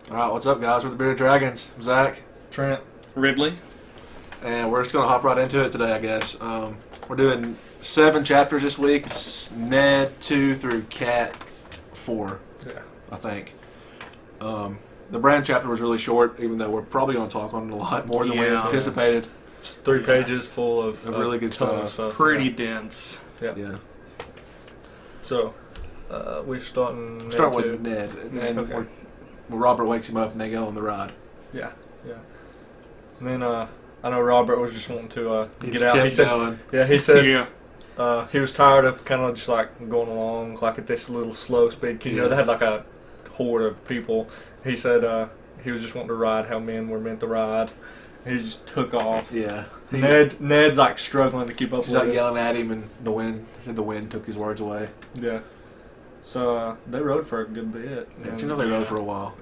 Alright, what's up, guys? We're the Bearded Dragons. I'm Zach. Trent. Ridley. And we're just going to hop right into it today, I guess. We're doing 7 chapters this week. It's Ned 2 through Cat 4, I think. The Bran chapter was really short, even though we're probably going to talk on it a lot more than we anticipated. It's 3 pages full of really good stuff. Pretty dense. Yeah. So, we're starting Start with Ned. And when Robert wakes him up and they go on the ride. Yeah. And then I know Robert was just wanting to get out. He said, he said Yeah. he was tired of kind of just like going along like at this little slow speed. Cause, you know, they had like a horde of people. He said he was just wanting to ride how men were meant to ride. He just took off. Yeah. Ned's like struggling to keep up He's with like it. yelling at him, and he said the wind took his words away. Yeah. So they rode for a good bit. Yeah, you know they rode for a while.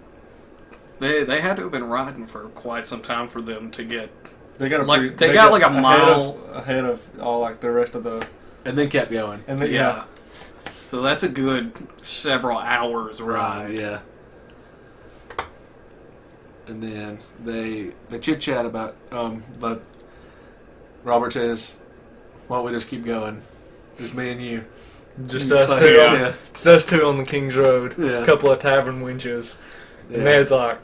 They had to have been riding for quite some time for them to get. They got They got like a mile ahead of all like the rest of the. And then kept going. And then, yeah. So that's a good several hours ride. Yeah. And then they chit chat about but Robert says, "Why don't we just keep going? Just me and you." Just And us Clay, two. yeah. Just us two on the King's Road. Yeah. A couple of tavern winches. Yeah. And Ned's like,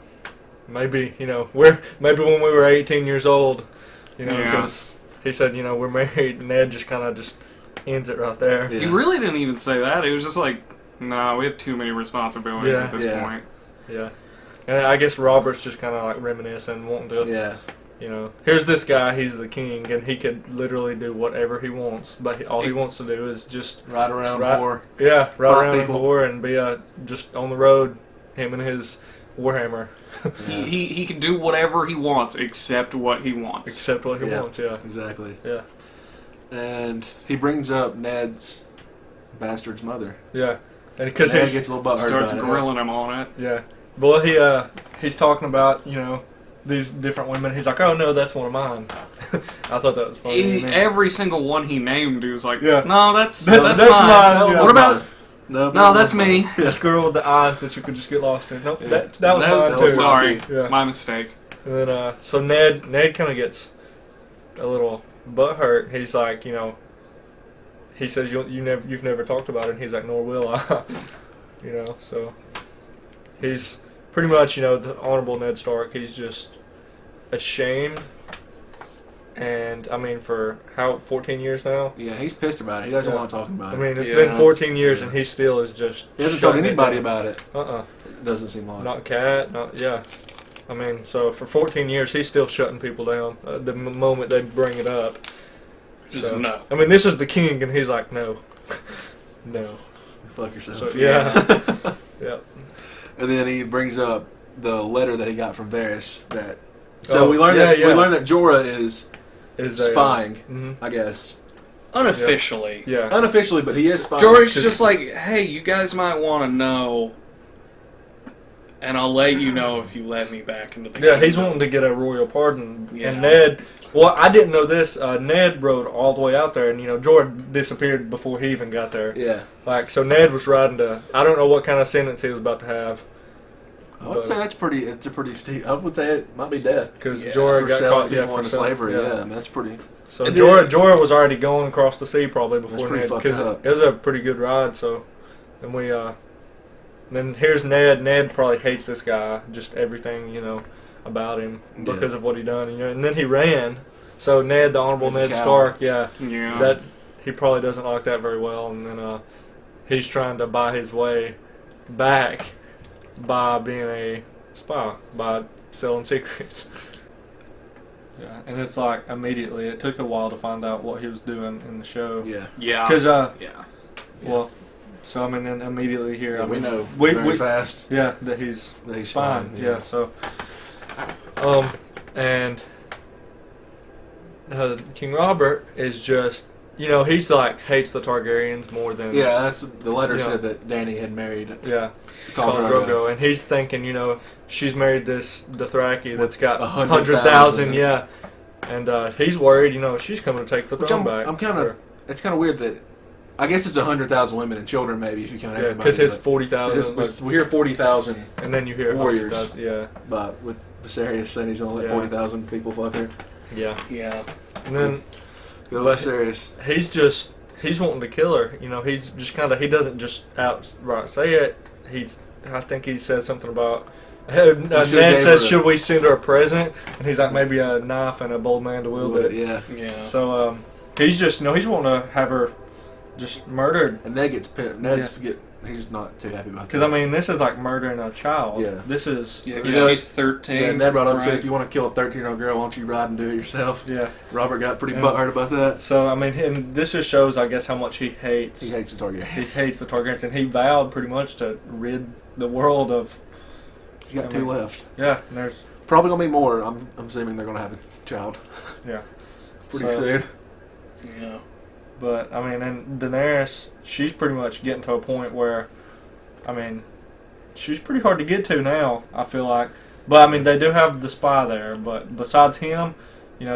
maybe maybe when we were 18 years old, because he said we're married. And Ned just kind of just ends it right there. Yeah. He really didn't even say that. He was just like, "No, we have too many responsibilities at this point." Yeah. And I guess Robert's just kind of like reminiscing, wanting to. Yeah. Here's this guy, he's the king, and he could literally do whatever he wants, but all he wants to do is just Ride around more. ride around in people. war and be just on the road, him and his Warhammer. He can do whatever he wants except what he wants. Except what he wants, yeah. Exactly. Yeah. And he brings up Ned's bastard's mother. Yeah. And because Ned he gets a little butthurt Starts about it. grilling him on it. Yeah. Well, he's talking about, these different women. He's like, oh no, that's one of mine. I thought that was funny. Every single one he named, he was like, Yeah. "No, that's That's mine. mine, yeah. What about? No, that's me." This girl with the eyes that you could just get lost in. Nope, Yeah. that was mine that too. was Sorry, Yeah. my mistake. And then, so Ned kind of gets a little butthurt. He's like, he says you've never talked about it. And he's like, nor will I. So he's pretty much, the Honorable Ned Stark. He's just ashamed. And I mean, for 14 years now. Yeah, he's pissed about it. He doesn't want to talk about it. I mean, it's Yeah. been 14 years, and he still is just. He hasn't told shutting it anybody down. about it. Uh-uh. It doesn't seem like. Not Cat, yeah. I mean, so for 14 years, he's still shutting people down the moment they bring it up. Just no. I mean, this is the king, and he's like, no. No. Fuck yourself. So, yeah. Yeah. And then he brings up the letter that he got from Varys. So we learned that Jorah is spying, I guess. Unofficially. Yeah. Unofficially, but he is spying. George's just like, "Hey, you guys might want to know, and I'll let you know if you let me back into the Yeah, he's kingdom." wanting to get a royal pardon. Yeah. And Ned, well, I didn't know this. Ned rode all the way out there, and, Jorah disappeared before he even got there. Yeah. So Ned was riding to, I don't know what kind of sentence he was about to have. I would say it's a pretty steep. I would say it might be death. Because For Jorah got selling caught people into slavery. Yeah. Yeah, I mean, that's pretty. So And Jorah was already going across the sea probably before pretty Ned, fucked because up. it was a pretty good ride. So, and then here's Ned. Ned probably hates this guy, just everything about him because of what he done. And then he ran. So Ned, the Honorable He's a Ned coward. Stark, Yeah. that he probably doesn't like that very well. And then he's trying to buy his way back by being a spy, by selling secrets. Yeah, and it's like immediately. It took a while to find out what he was doing in the show. Yeah. Yeah. Because yeah. well, so I mean, then immediately here, Yeah, I we mean, know we very fast yeah, that he's that he's spying. spying. Yeah. So, and King Robert is just, he's like hates the Targaryens more than Yeah, that's the letter Yeah. said that Dany had married Khal Khal Drogo, and he's thinking, she's married the Dothraki that's got 100,000. 100,000, yeah, and he's worried, she's coming to take the throne back. I'm kind of. It's kind of weird that I guess it's 100,000 women and children, maybe, if you count everybody. because his but 40,000. we hear 40,000, And then you hear warriors. 100,000. Yeah. but with Viserys saying he's only let Yeah. 40,000 people fuck her. Yeah. Yeah. And then Go But- Viserys. he's wanting to kill her. You know, he's just kind of, he doesn't just outright say it. I think he said something about, Ned says, should we send her a present? And he's like, maybe a knife and a bold man to wield it. Yeah. Yeah. So he's just, he's wanting to have her just murdered. And Ned gets pissed. He's not too happy about that. Because, I mean, this is like murdering a child. Yeah. This is, Yeah, You 'cause know, she's 13. Yeah, Ned brought up and said, right? if you want to kill a 13-year-old girl, why don't you ride and do it yourself? yeah. Robert got pretty Yeah. butthurt about that. So, I mean, and this just shows, I guess, how much he hates. He hates the Targaryen. He hates the Targaryens, and he vowed pretty much to rid the world of. He's got two left. Yeah, and there's. Probably gonna be more. I'm assuming they're gonna have a child Yeah. pretty So- soon. Yeah. But, I mean, and Daenerys, she's pretty much getting to a point where, I mean, she's pretty hard to get to now, I feel like. But, I mean, they do have the spy there, but besides him,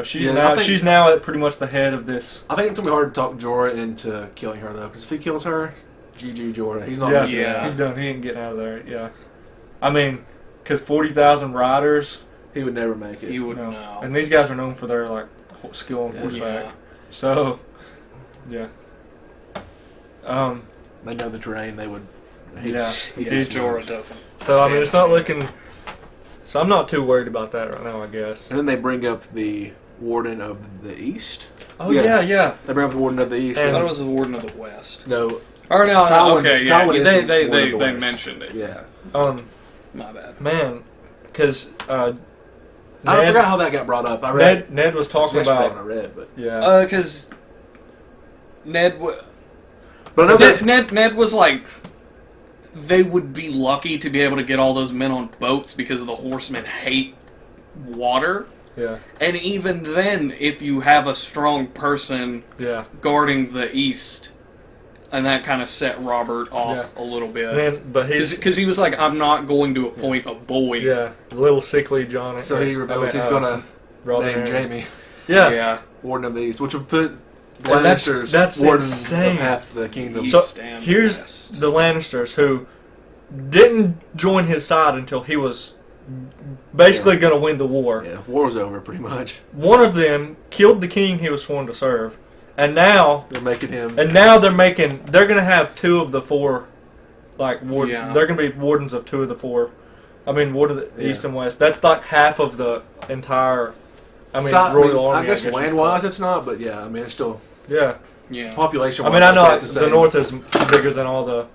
she's Yeah, I think- she's now at pretty much the head of this. I think it's gonna be hard to talk Jorah into killing her though, because if he kills her, GG Jorah. He's not. Yeah, gonna do Yeah. that. He's done. He ain't getting out of there. Yeah. I mean, because 40,000 riders, He would never make it. You would no. know. And these guys are known for their, like, skill on Yeah. horseback. Yeah. So, yeah. They know the terrain. They would. Yeah. Yeah, hates Jorah Jorah. doesn't. So, I mean, it's not stand a chance. looking... So, I'm not too worried about that right now, I guess. And then they bring up the Warden of the East. Oh, Yeah. yeah. They bring up the Warden of the East. I And- thought it was the Warden of the West. No. Or no, Tywin- okay, yeah. Tywin is They the they Warden they, of the they West. mentioned it. Yeah. My bad. Man, because I forgot how that got brought up. I read. Ned was talking yesterday about... when I read, but Yeah. Because Ned, but I know that. Ned was like, they would be lucky to be able to get all those men on boats because the horsemen hate water. Yeah. And even then, if you have a strong person Yeah. guarding the east, and that kind of set Robert off a little bit. But he's... Because he was like, I'm not going to appoint a boy. Yeah. Little sickly John. So he reveals he's gonna name Jaime Yeah. Yeah. Warden of the East, which would put the And that's Lannisters Warden insane. of half the kingdom. So East and here's West. the Lannisters who didn't join his side until he was basically going to win the war. Yeah, war was over pretty much. One of them killed the king he was sworn to serve, and now They're making him. they're going to have two of the four, like Yeah. they're going to be wardens of two of the four. I mean, Ward of the Yeah. East and West. That's like half of the entire. So, Royal Army. I guess you could land-wise call it's not, but yeah, I mean it's still it. Yeah. Yeah. population. I mean, I know the North is bigger than all the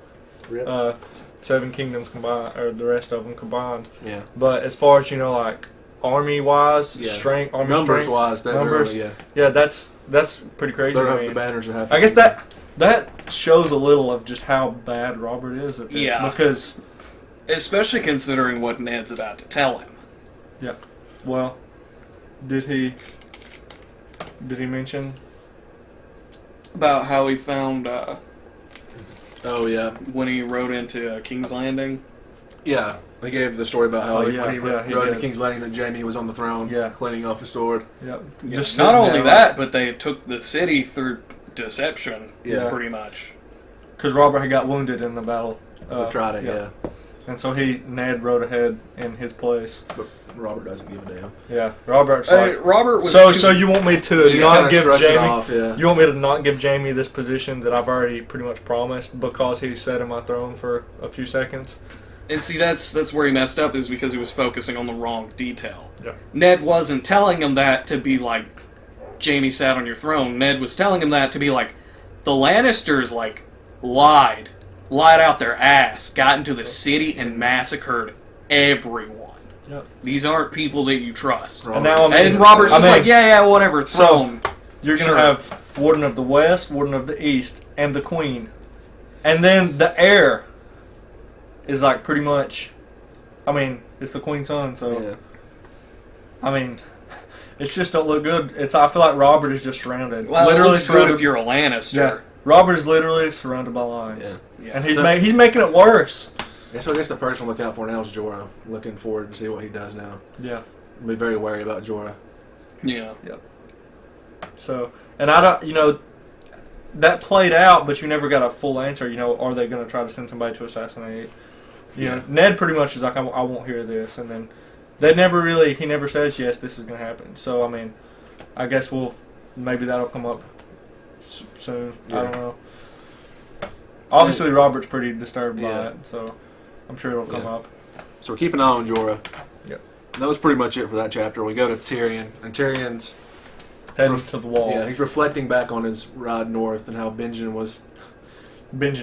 Yeah. seven kingdoms combined, or the rest of them combined. Yeah. But as far as like army-wise, Yeah. strength, army Numbers strength, wise, that numbers, yeah, yeah, that's pretty crazy. they're I up, mean, the banners are half. I guess that shows a little of just how bad Robert is at this. Yeah. Because, Especially considering what Ned's about to tell him. well, did he mention? About how he found Oh yeah, when he rode into King's Landing. yeah. They gave the story about how Oh, when yeah, he yeah, he rode to did. King's Landing that Jaime was on the throne, Yeah. cleaning off his sword. Yep. Yeah, Just not sitting only there, that, but they took the city through deception. Yeah. Pretty much. because Robert had got wounded in the battle. To try to, yeah. And so Ned rode ahead in his place. But Robert doesn't give a damn. Yeah, Robert's like. Robert was So too- you want me to He not kinda give shrugs it Jamie? off, yeah. You want me to not give Jamie this position that I've already pretty much promised because he sat in my throne for a few seconds? And see, that's where he messed up, is because he was focusing on the wrong detail. Yeah. Ned wasn't telling him that to be like, Jaime sat on your throne. Ned was telling him that to be like, the Lannisters, like, lied out their ass, got into the city and massacred everyone. Yep. These aren't people that you trust. Robert. And now I'm- And Robert's I just mean- like, yeah, whatever, So- throne. You're gonna Sure. have Warden of the West, Warden of the East, and the Queen, and then the heir is like pretty much. I mean, it's the Queen's son, so Yeah. I mean, it's just don't look good. I feel like Robert is just surrounded. Well, literally it looks good surrounded. if you're a Lannister. Yeah, Robert is literally surrounded by lions, Yeah. Yeah. and he's So- he's making it worse. Yeah, so I guess the person to look out for now is Jorah. Looking forward to see what he does now. Yeah. Be very wary about Jorah. Yeah. So, and I don't, that played out, but you never got a full answer. You know, are they going to try to send somebody to assassinate? You know, Ned pretty much is like, I won't hear this, and then he never says yes, this is going to happen. So I mean, I guess maybe that'll come up soon. Yeah. I don't know. Obviously, Robert's pretty disturbed by it, so I'm sure it'll come up. So we're keeping an eye on Jorah. Yep. That was pretty much it for that chapter. We go to Tyrion, and Tyrion's Heading to the wall. Yeah, he's reflecting back on his ride north and how Benjen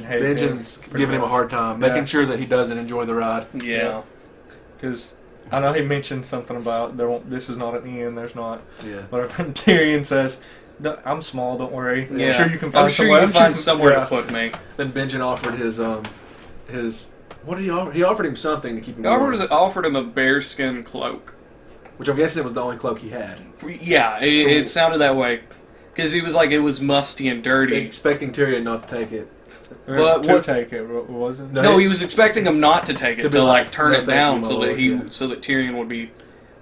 hates him. giving him a hard time, making sure that he doesn't enjoy the ride. Yeah. Because I know he mentioned something about this is not an inn. There's not. Yeah. Whatever. And Tyrion says, "No, I'm small. Don't worry. Yeah. I'm sure you can find I'm sure somewhere. you can find somewhere to put me." Then Benjen offered his what did he offer? He offered him something to keep him Garber warm, offered him a bearskin cloak. which I'm guessing it was the only cloak he had. Yeah, it sounded that way. Because he was like, it was musty and dirty. Expecting Tyrion not to take it. But to take it, wasn't? No, he was expecting him not to take it, to like turn "No, it thank down you, my so that lord," so that Tyrion would be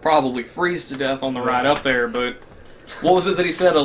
probably freeze to death on the ride up there. But what was it that he said? A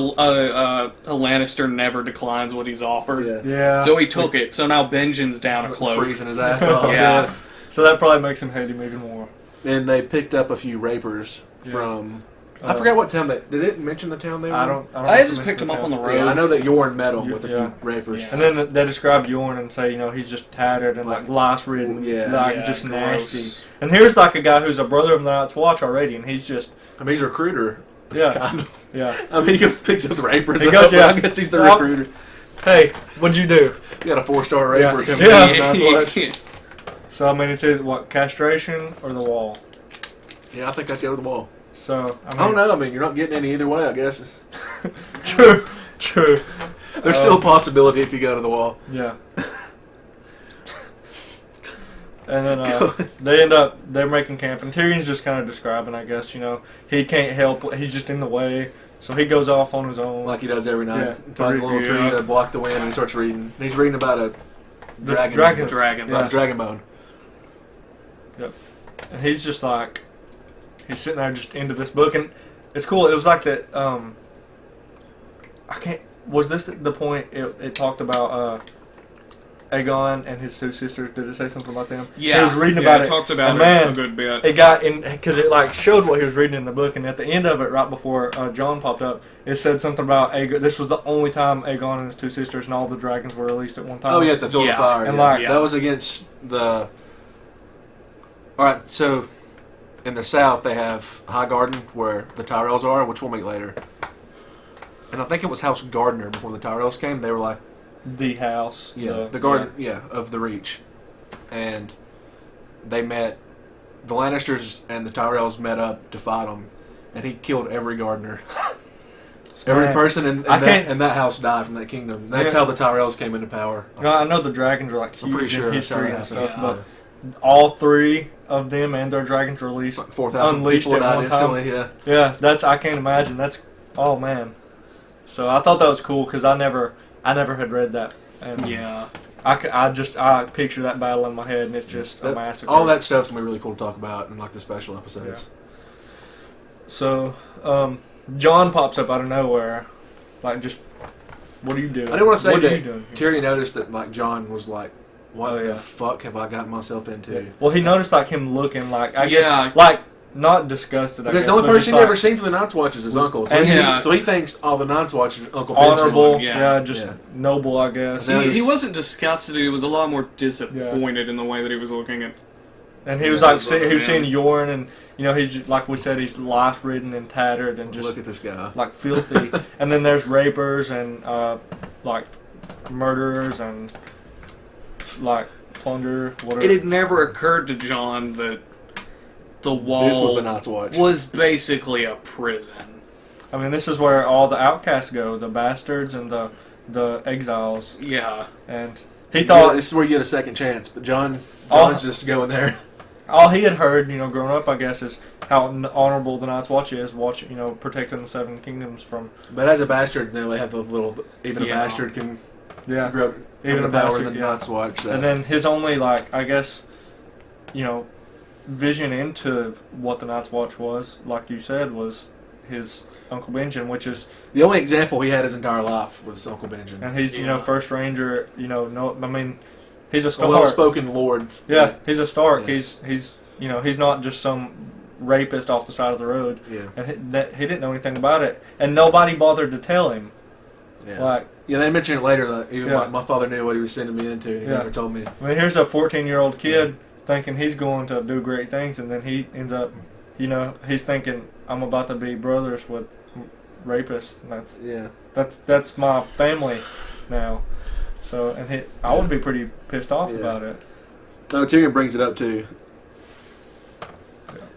Lannister never declines what he's offered. Yeah. So he took it. So now Benjen's down a cloak. Freezing his ass off. Yeah. So that probably makes him hate him even more. And they picked up a few rapers from. I forgot what town did it mention the town they were? I don't I just picked him up on the road. Yeah, I know that Yorn met him with a few rapers. Yeah. And then they described Yorn and say, he's just tattered and like lice ridden, just gross. nasty. And here's like a guy who's a brother of the Night's Watch already, and he's just I mean, he's a recruiter. yeah, Kind of. yeah. I mean, he goes picks up the rapers. He goes, I guess he's the recruiter. Hey, what'd you do? You got a 4-star raper coming Yeah. in. That's what. So I mean, it's either castration or the wall. Yeah, I think I'd go to the wall. So I I don't know. I mean, you're not getting any either way, I guess. True. There's still a possibility if you go to the wall. Yeah. And then they're making camp, and Tyrion's just kind of describing, I guess, he can't help, he's just in the way, so he goes off on his own. Like he does every night. Yeah. Finds a little tree to block the wind, and he starts reading. And he's reading about a dragon. Dragon. About a dragon bone. Yep. And he's just like, he's sitting there just into this book, and it's cool. It was like that. Was this the point? It talked about Aegon and his two sisters. Did it say something about them? Yeah. He was reading about it. Talked about and it man, a good bit. It got in because it like showed what he was reading in the book, and at the end of it, right before John popped up, it said something about Aegon. This was the only time Aegon and his two sisters and all the dragons were released at one time. Oh, yeah, at the Field of Fire. And that was against the. Alright, so in the south they have High Garden where the Tyrells are, which we'll meet later. And I think it was House Gardner before the Tyrells came. They were like the house. the garden of the Reach. And they met, the Lannisters and the Tyrells met up to fight them, and he killed every Gardener. Every person in that house died from that kingdom. That's how the Tyrells came into power. I know the dragons are like I'm pretty huge sure in that's history how and it stuff, happened. but all three of them and their dragons released, Like 4,000 unleashed people at died one time. instantly, Yeah, I can't imagine. That's man. So I thought that was cool because I never had read that. And Yeah. I picture that battle in my head, and it's just a massacre. All that stuff's gonna be really cool to talk about in like the special episodes. So John pops up out of nowhere, like just, what are you doing? I didn't want to say what are you that doing? Tyrion noticed that like John was like, "What Oh, the yeah. fuck have I gotten myself into?" Well, he noticed like him looking like I Yeah. guess like not disgusted. I Because guess, the only but person just he's like ever seen from the Night's Watch is his uncle. So, and so he thinks all the Night's Watch is Uncle Benjen. honorable, Yeah. just Yeah. noble, I guess. Now He wasn't disgusted. He was a lot more disappointed Yeah. in the way that he was looking at. And he was Yeah, like, he's looking he was seeing down. Yorn, and he's like we said, he's life ridden and tattered and just Look at this guy. like filthy. And then there's rapers and like murderers and like plunder, whatever. It had never occurred to John that the wall This was the Night's Watch. was basically a prison. I mean, this is where all the outcasts go, the bastards and the exiles. Yeah. And he thought this is where you get a second chance, but John's just going there. all he had heard, growing up, I guess, is how honorable the Night's Watch is, protecting the Seven Kingdoms from. But as a bastard, they have those little. Even Yeah. a bastard can Yeah. grow Even even a a power bastard, than the yeah. Night's Watch. So. And then his only, I guess, vision into what the Night's Watch was, like you said, was his Uncle Benjen, which is, The only example he had his entire life was Uncle Benjen. and he's, you know, Yeah. first ranger, you know, no, I mean, he's a A Stark. well-spoken lord. Yeah, he's a Stark. Yeah. He's, you know, he's not just some rapist off the side of the road. Yeah. And he didn't know anything about it, and nobody bothered to tell him. Yeah. Like, Yeah, they mentioned it later. That even Yeah. my father knew what he was sending me into, and he Yeah. never told me. I mean, here's a 14-year-old kid thinking he's going to do great things, and then he ends up, you know, he's thinking, I'm about to be brothers with rapists. And Yeah. that's my family now. So, and I would be pretty pissed off Yeah. about it. No, Tyrion brings it up too.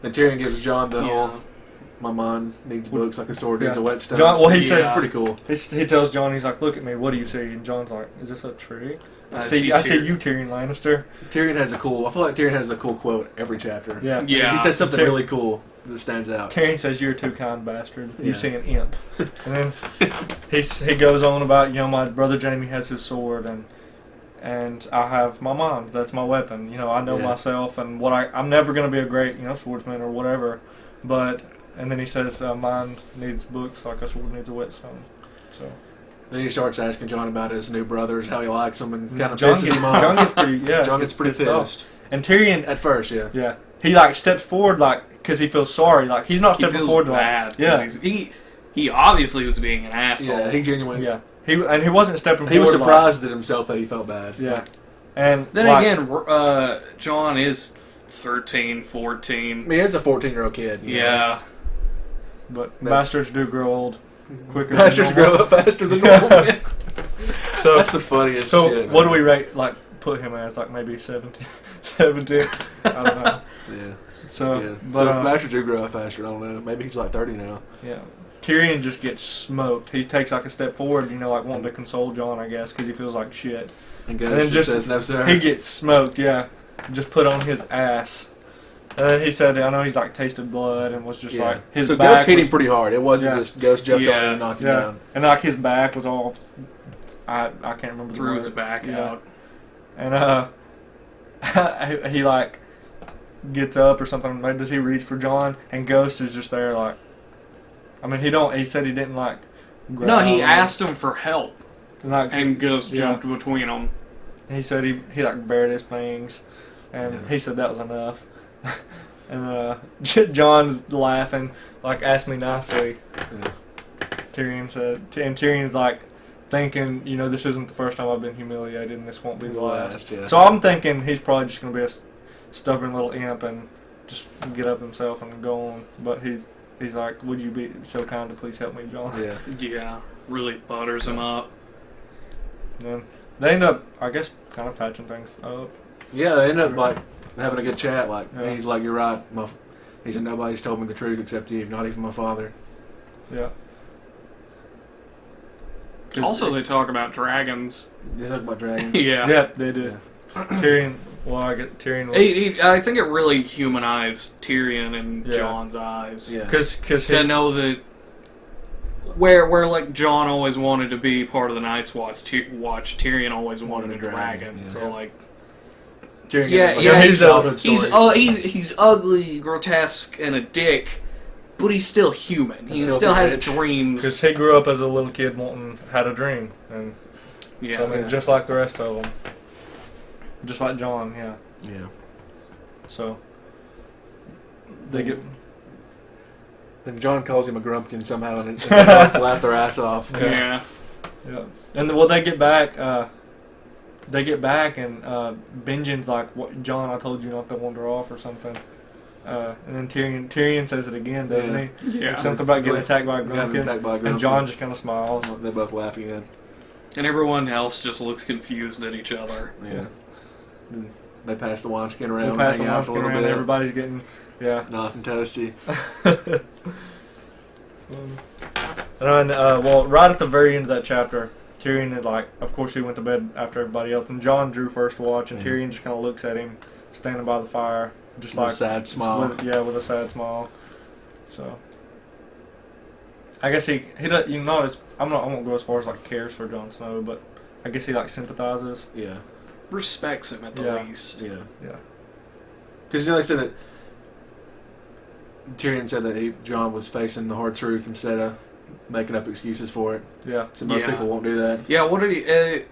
Then Tyrion gives John the Yeah. whole, my mom needs books like a sword needs Yeah. a whetstone. John- well, he It's says- pretty cool. He tells John, he's like, look at me, what do you see? And John's like, is this a tree? I I see see you, Tyrion Lannister. Tyrion has a cool. I feel like Tyrion has a cool quote every chapter. Yeah. Yeah. He says something Tyrion- really cool that stands out. Tyrion says, you're a too kind bastard. You Yeah. see an imp. And then he goes on about, you know, my brother Jamie has his sword, and I have my mind. That's my weapon. You know, I know Yeah. myself, and I'm never going to be a great, you know, swordsman or whatever. But, and then he says, mind needs books like a sword needs a whetstone. So Then he starts asking John about his new brothers, how he likes them, and kind of John pisses gets, him off. John gets pretty, yeah. John gets pretty off. pissed. And Tyrion, At first, yeah. yeah, he like steps forward like because he feels sorry. Like he's not He stepping feels forward to bad. like, 'Cause he obviously was being an asshole. Yeah, he genuinely. yeah. He wasn't stepping He was forward. surprised at himself that he felt bad. Like, yeah. And Then like, again, John is 13, I 14. mean, it's a 14-year-old kid. you know. Yeah. but That's- bastards do grow old quicker. Bastards than normal. grow up faster than normal. man. So That's the funniest so shit. what do we rate? Like put him as like maybe 17. 17. I don't know. Yeah. So Yeah. but So if bastards do grow up faster, I don't know. Maybe he's like 30 now. yeah. Tyrion just gets smoked. He takes like a step forward, you know, like wanting to console John, I guess, because he feels like shit. And And Ghost then just just- says no, sir. He gets smoked, yeah. Just put on his ass. And then he said, I know he's like tasted blood and was just Yeah. like his so back Ghost hit was, him pretty hard. It wasn't Yeah. just Ghost jumped on Yeah. him and knocked him yeah, down. and like his back was all I can't remember the Threw word. his back Yeah. out. And he like gets up or something. Like, does he reach for John? And Ghost is just there like. I mean, he said he didn't like. No, he growl. asked him for help, Like, and Ghost Yeah. jumped between them. he said he like bared his fangs, and Yeah. he said that was enough. And John's laughing, like, ask me nicely. Yeah. Tyrion said, and Tyrion's like thinking, you know, this isn't the first time I've been humiliated, and this won't be the last. Yeah. So I'm thinking he's probably just gonna be a stubborn little imp and just get up himself and go on. But he's like, would you be so kind to please help me, John? Yeah. Yeah, really butters him up. And then they end up, I guess, kind of patching things up. Yeah, they end up like having a good chat. Like Yeah. he's like, "You're right." He said, "Nobody's told me the truth except you, not even my father." Yeah. 'Cause- Also, they talk about dragons. They talk about dragons. Yeah. yeah, they did. Tyrion. Well, I get Tyrion was I think it really humanized Tyrion in Yeah. John's eyes. Yeah. because To know that where like John always wanted to be part of the Night's Watch, Tyrion always wanted a dragon. yeah. So like, Tyrion yeah, has, like, yeah, he's childhood he's stories. he's ugly, grotesque, and a dick, but he's still human. He He'll still be has rich. dreams. he grew up as a little kid had a dream, and Yeah, so, I mean, Yeah. just like the rest of them, just like John, yeah. Yeah. So they get Then John calls him a grumpkin somehow, and they both laugh their ass off. yeah. yeah, and well they get back. And Benjen's like, "What, John? I told you not to wander off or something." And then Tyrion says it again, doesn't Yeah. he? Yeah. Something about getting Like, attacked by a Got grumpkin. attacked by a And grumpkin. John just kind of smiles. They both laugh again. And everyone else just looks confused at each other. Yeah. Then they pass the wineskin They around, pass the hang out for a wineskin little around. bit. Everybody's getting, yeah. Nice and toasty. And well, right at the very end of that chapter, Tyrion had of course he went to bed after everybody else, and John drew first watch, and Yeah. Tyrion just kind of looks at him, standing by the fire, just With a like sad smile. with a sad smile. So, I guess he does. You know, I won't go as far as cares for Jon Snow, but I guess he sympathizes. Yeah. Respects him at the Yeah. least. Yeah. Yeah. Because they said that Tyrion said that Jon was facing the hard truth instead of making up excuses for it. Yeah. So most Yeah. people won't do that. Yeah, what did he...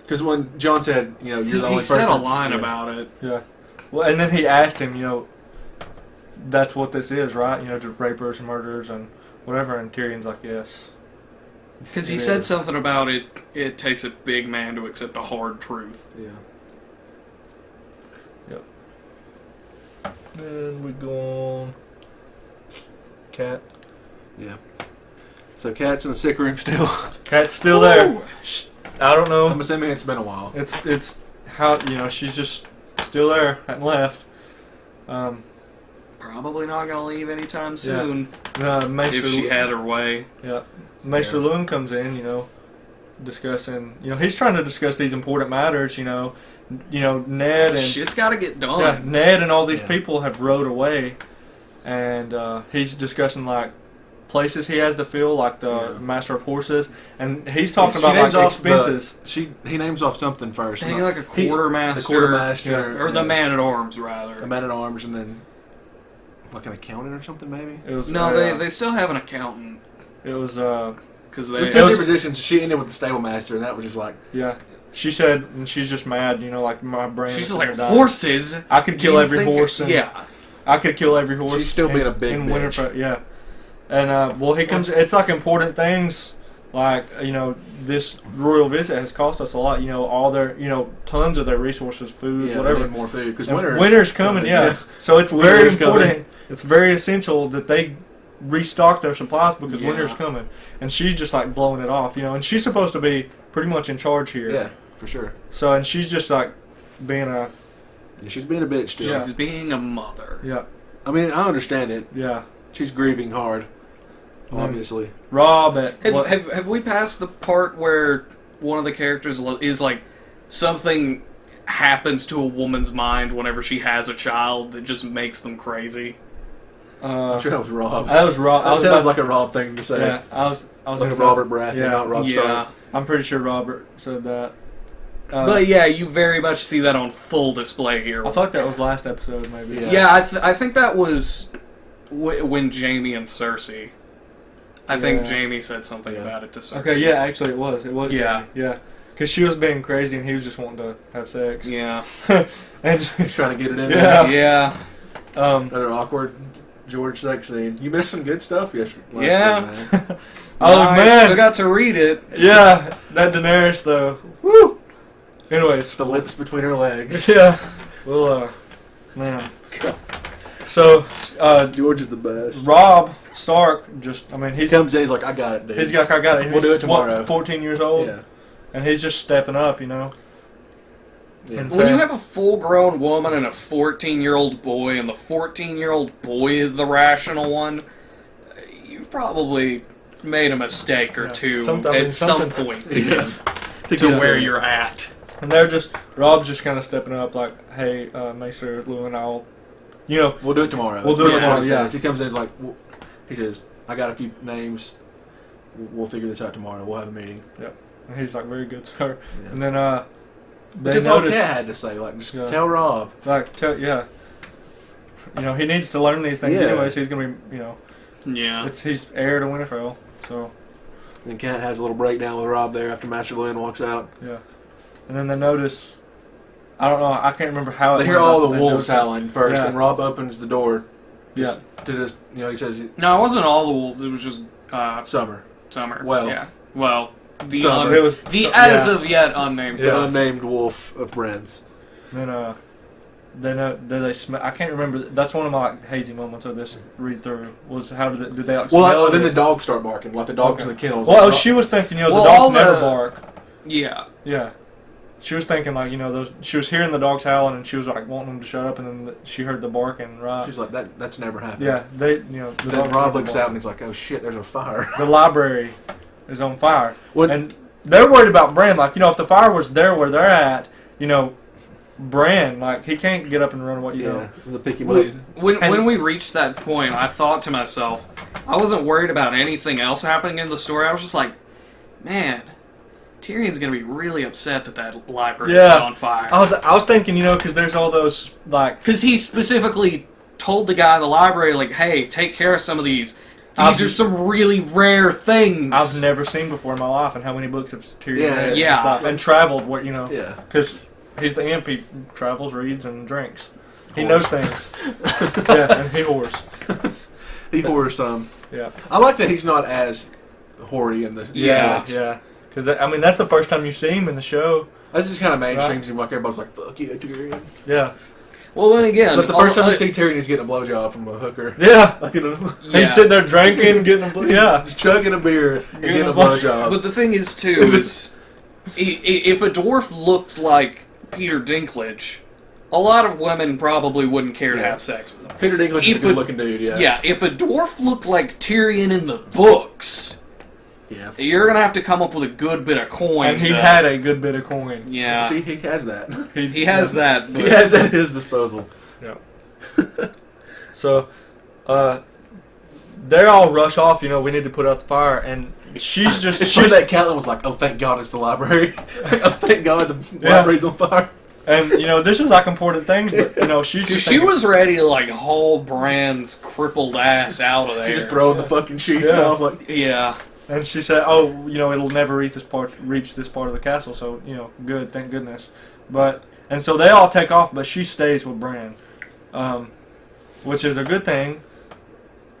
Because when Jon said, you're the only he person... said a that's- line yeah. about it. Yeah. Well, and then he asked him, that's what this is, right? Just rapers and murderers and whatever. And Tyrion's like, yes. Because he It said is. something about it takes a big man to accept a hard truth. Yeah. Then we go on. Cat. Yeah. So Kat's in the sick room still. Cat's still there. Ooh. I don't know. I'm assuming it's been a while. It's how she's just still there, hadn't left. Probably not going to leave anytime soon Maester, if she had her way. yeah, Maester Yeah. Luwin comes in, discussing. He's trying to discuss these important matters. Ned and Shit's got to get done. yeah, Ned and all these Yeah. people have rode away, and he's discussing like places he has to fill, like the Yeah. Master of Horses, and he's talking She about names like off expenses. He names off something first. I think like a quartermaster. The quartermaster. Or the man-at-arms, rather. The man-at-arms, and then like an accountant or something, maybe? It was No, they still have an accountant. It was Because There's they... two was- different positions. She ended with the stable master, and that was just like... yeah. She said, and she's just mad, like my brain. She's is just like, gonna die. horses? I could Do kill you every think- horse. And Yeah. I could kill every horse. She's still being a big in bitch. Winterfell. Yeah, and he comes. It's like important things, like this royal visit has cost us a lot. All their tons of their resources, food, Yeah, whatever. they need more food, because And winter's coming. Yeah, so it's Winter very is coming. important. It's very essential that they restock their supplies because Yeah. winter's coming. And she's just like blowing it off, and she's supposed to be pretty much in charge here. Yeah, for sure. So and she's just like being a Yeah, she's being a bitch still. She's being a mother. yeah. I mean, I understand it. Yeah. She's grieving hard, Mm. obviously. Rob at Have we passed the part where one of the characters is like something happens to a woman's mind whenever she has a child that just makes them crazy? I'm sure that was Rob. that was Rob. I That was sounds about- like a Rob thing to say. yeah. I was Like a gonna say- Robert Baratheon, Yeah. not Rob Yeah. Stark. I'm pretty sure Robert said that. But yeah, you very much see that on full display here. I thought that was last episode, maybe. Yeah. Yeah, I think that was when Jamie and Cersei. I think Yeah. Jamie said something Yeah. about it to Cersei. Okay, yeah, actually it was. It was. Yeah. Jamie. Yeah. Because she was being crazy and he was just wanting to have sex. Yeah. and He's trying to get it in Yeah. there. Yeah. Another awkward George sex scene. You missed some good stuff yesterday. Yeah. Week, man. oh I man. still got to read it. Yeah, that Daenerys though. Woo. Anyways, The lips between her legs. yeah. Well, man. So, George is the best. Rob Stark he's He comes in, he's like, I got it, dude. he's got I got it. We'll do it He's, tomorrow. 14 years old, Yeah. and he's just stepping up, Yeah. And When you have a full-grown woman and a 14-year-old boy, and the 14-year-old boy is the rational one, you've probably made a mistake or Yeah. two Sometimes- at some something- point to Yeah. get to where you're at. And they're just Rob's just kind of stepping up, like, hey, Maester Luwin, I'll, We'll do it tomorrow. We'll do it That's what tomorrow, he yeah. says. He comes in, he's like, he says, I got a few names. We'll figure this out tomorrow. We'll have a meeting. and he's like, very good, sir. Yeah. And then they That's all notice, Kat had to say. Like, just Yeah. tell Rob. like, he needs to learn these things Yeah. anyways. He's gonna be, Yeah. he's heir to Winterfell, so And Kat has a little breakdown with Rob there after Master Lynn walks out. yeah. And then they notice, I don't know, I can't remember how it They hear went all up, the but they wolves notice it. howling first, Yeah. and Rob opens the door. Yeah. To just, he says, No, it wasn't all the wolves. It was just Summer. Summer. Well. Yeah. Well, the Summer. It was as yeah. of yet unnamed. The Yeah. unnamed wolf of Bren's. Then they smell. I can't remember. That's one of my like, hazy moments of this read through. Was how did they like smell Well, then it? the dogs start barking, like the dogs Okay. in the kennels. Well, Like, she was thinking, Well, the all dogs never the- bark. Yeah. Yeah. She was thinking like those. She was hearing the dogs howling, and she was like wanting them to shut up, and then she heard the barking. Right. she's like, that's never happened. Yeah. They. The Then dogs Rob never looks bark. out and he's like, oh shit, there's a fire. The library is on fire, When- and they're worried about Bran. Like if the fire was there where they're at, Bran, like he can't get up and run away. The picky When, mode. when we reached that point, I thought to myself, I wasn't worried about anything else happening in the story. I was just like, man, Tyrion's going to be really upset that library is Yeah. on fire. I was thinking, because there's all those like Because he specifically told the guy in the library, like, hey, take care of some of these. These are some really rare things. I've never seen before in my life, and how many books have Tyrion read? Yeah. And traveled, where Yeah. Because he's the imp, he travels, reads, and drinks. He knows things. Yeah, and he whores. He whores some. Yeah. I like that he's not as hoary in the Yeah. books. Yeah. Because, that's the first time you see him in the show. That's just kind of mainstream to like everybody's like, fuck yeah, Tyrion. Yeah. Well, then again... But the first time you see Tyrion, he's getting a blowjob from a hooker. Yeah. Like, you know, He's sitting there drinking, getting a yeah. just chugging a beer and getting a blowjob. But the thing is, too, is if a dwarf looked like Peter Dinklage, a lot of women probably wouldn't care to have sex with him. Peter Dinklage is a good-looking dude, yeah. Yeah, if a dwarf looked like Tyrion in the books, Yeah. you're going to have to come up with a good bit of coin. And he had a good bit of coin. Yeah. He has that. He has that. But He has that at his disposal. Yeah. So, they all rush off, we need to put out the fire, and she's just... It's funny that Catelyn was like, oh, thank God it's the library. Oh, thank God the library's on fire. And, this is like important things, but, she's just... she was ready to, like, haul Bran's crippled ass out of there. She's just throwing the fucking sheets Yeah. off. Like, Yeah. And she said, "Oh, it'll never reach this part of the castle. So, good, thank goodness." And so they all take off, but she stays with Bran, which is a good thing.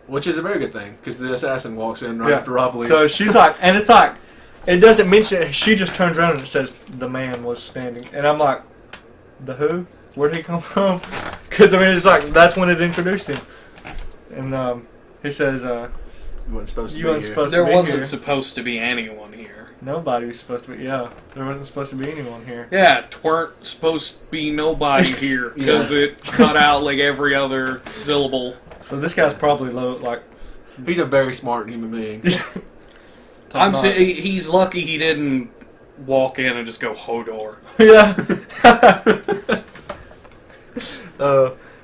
which is a very good thing, because the assassin walks in right after Robb leaves. So she's like, and it's like, it doesn't mention it. She just turns around and it says, "The man was standing," and I'm like, "The who? Where'd he come from?" Because it's like that's when it introduced him, and he says, you weren't supposed to "You be weren't here. supposed There to be wasn't here." supposed to be anyone here. Nobody was supposed to be. Yeah, there wasn't supposed to be anyone here. Yeah, tweren't supposed to be nobody here because it cut out like every other syllable. So this guy's probably low, like. He's a very smart human being. He's lucky he didn't walk in and just go Hodor. Yeah.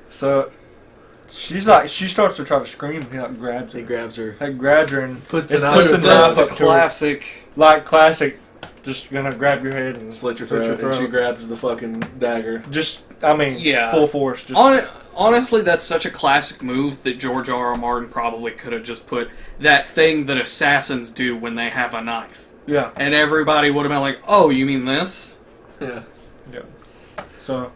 So she's like, she starts to try to scream. He like grabs her. He grabs her. Like grabs her and Puts it an puts eye the to knife The up to her. classic. Like classic. Just gonna grab your head and Slit your throat, and she grabs the fucking dagger. Just, I mean, Yeah. full force. Just Honestly, that's such a classic move that George R.R. Martin probably could have just put that thing that assassins do when they have a knife. yeah. And everybody would have been like, oh, you mean this? Yeah. So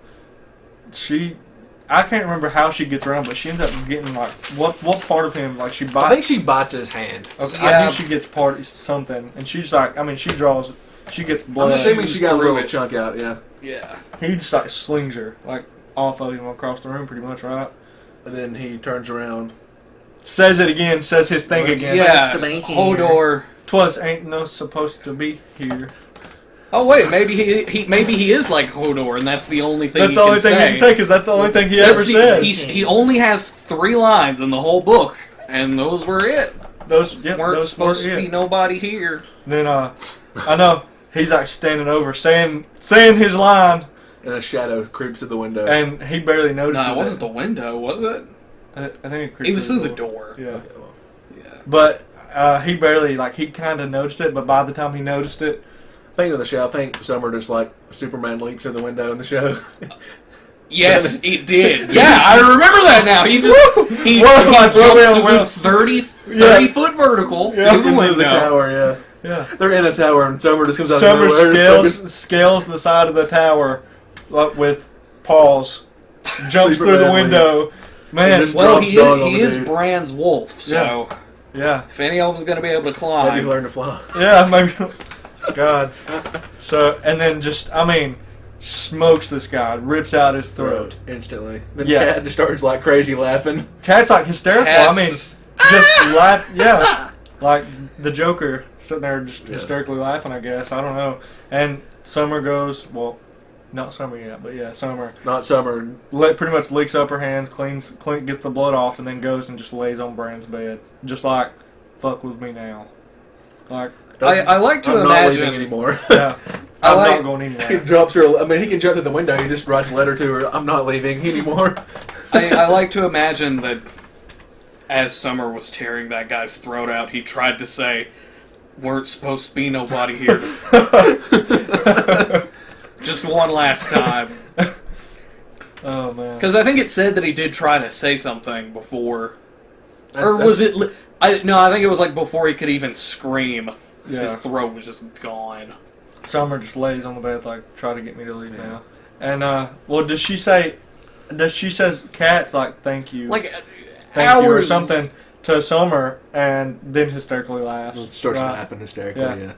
I can't remember how she gets around, but she ends up getting like what part of him? Like she bites. I think she bites his hand. Okay, Yeah. I knew she gets something, and she's like, I mean, she draws. She gets blood. I'm assuming she got a through little it. chunk out, yeah. Yeah. He just like slings her like off of him across the room, pretty much, right? And then he turns around. Says it again. Says his thing again. Yeah, to be here. Hodor. 'Twas ain't no supposed to be here. Oh wait, maybe he is like Hodor, and that's the only thing That's he the can only thing say. he can say, because that's the only thing he That's ever says. He only has 3 lines in the whole book, and those were it. Weren't supposed to be nobody here. Then I know he's like standing over, saying his line, And a shadow creeps through the window. and he barely notices. No, it wasn't the window, was it? I think it creeped It was through the door. Yeah, Okay, well, Yeah. but he barely he kind of noticed it. But by the time he noticed it, Speaking of the show, I think Summer just like Superman leaps through the window in the show. Yes, it did. Yeah, I remember that now. He just he Well, like, jumps a well, good 30 foot vertical Yeah. through the Into window. the tower, yeah. yeah, They're in a tower, and Summer just comes out Summer of nowhere. scales the side of the tower with paws, jumps through the Superman window. Man, Just Well, drops dog on he the is dude. Bran's wolf, so yeah, if any of them's going to be able to Maybe climb, learn to fly. yeah, maybe. God. So, and then just, I mean, smokes this guy, rips out his throat. Instantly. Then Yeah. Cat just starts like crazy laughing. Cat's like hysterical. Cat's I mean, just- just laugh. Yeah, like the Joker sitting there just Yeah. hysterically laughing. I guess I don't know. And Summer goes, well, not Summer yet, but yeah, Summer. Not Summer. Pretty much licks up her hands, gets the blood off, and then goes and just lays on Bran's bed, just like, fuck with me now. Like, I like to I'm not leaving imagine. anymore. yeah, I I'm like- not going He anywhere. drops her. I mean, he can jump through the window. He just writes a letter to her. I'm not leaving anymore. I like to imagine that as Summer was tearing that guy's throat out, he tried to say, "Weren't supposed to be nobody here." Just one last time. Oh man. Because I think it said that he did try to say something before, or That's- was it? I think it was like before he could even scream. Yeah. His throat was just gone. Summer just lays on the bed like, try to get me to leave now. And well, does she say? Does she says Kat's like thank you, Like thank hours you or something to Summer, and then hysterically laughs. Starts Right. laughing hysterically, Yeah.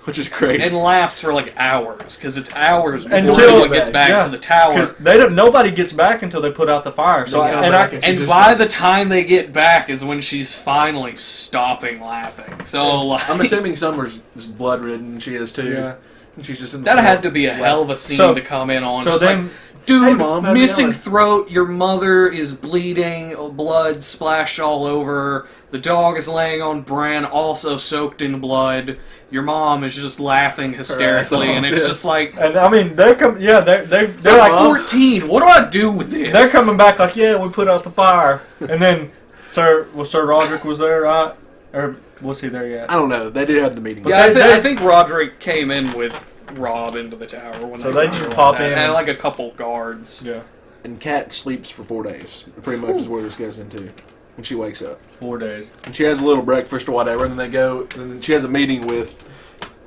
which is crazy. and laughs for like hours because it's hours before Until- anyone gets back yeah. to the tower. Because nobody gets back until they put out the fire. So They come and back I, and she's And just by like- the time they get back is when she's finally stopping laughing. So like, I'm assuming Summer's is blood ridden. She is too. Yeah. And she's just in the that floor. had to be a hell of a scene So- to come in on. so Just then- like, dude, Hey, Mom, how's it missing going? throat. Your mother is bleeding. Blood splashed all over. The dog is laying on Bran, also soaked in blood. Your mom is just laughing hysterically, ass and off, it's yeah. just like, and I mean they're they're I'm like 14. What do I do with this? they're coming back like yeah we put out the fire, and then Sir Roderick was there, right? Or was he there yet? I don't know. They did have the meeting. Yeah, They- I think Roderick came in with Rob into the tower when So they first just went pop out, in and and- like a couple guards. Yeah, And Kat sleeps for 4 days. Pretty much is where this goes into. When she wakes up. 4 days. And she has a little breakfast or whatever, and then they go, and then she has a meeting with,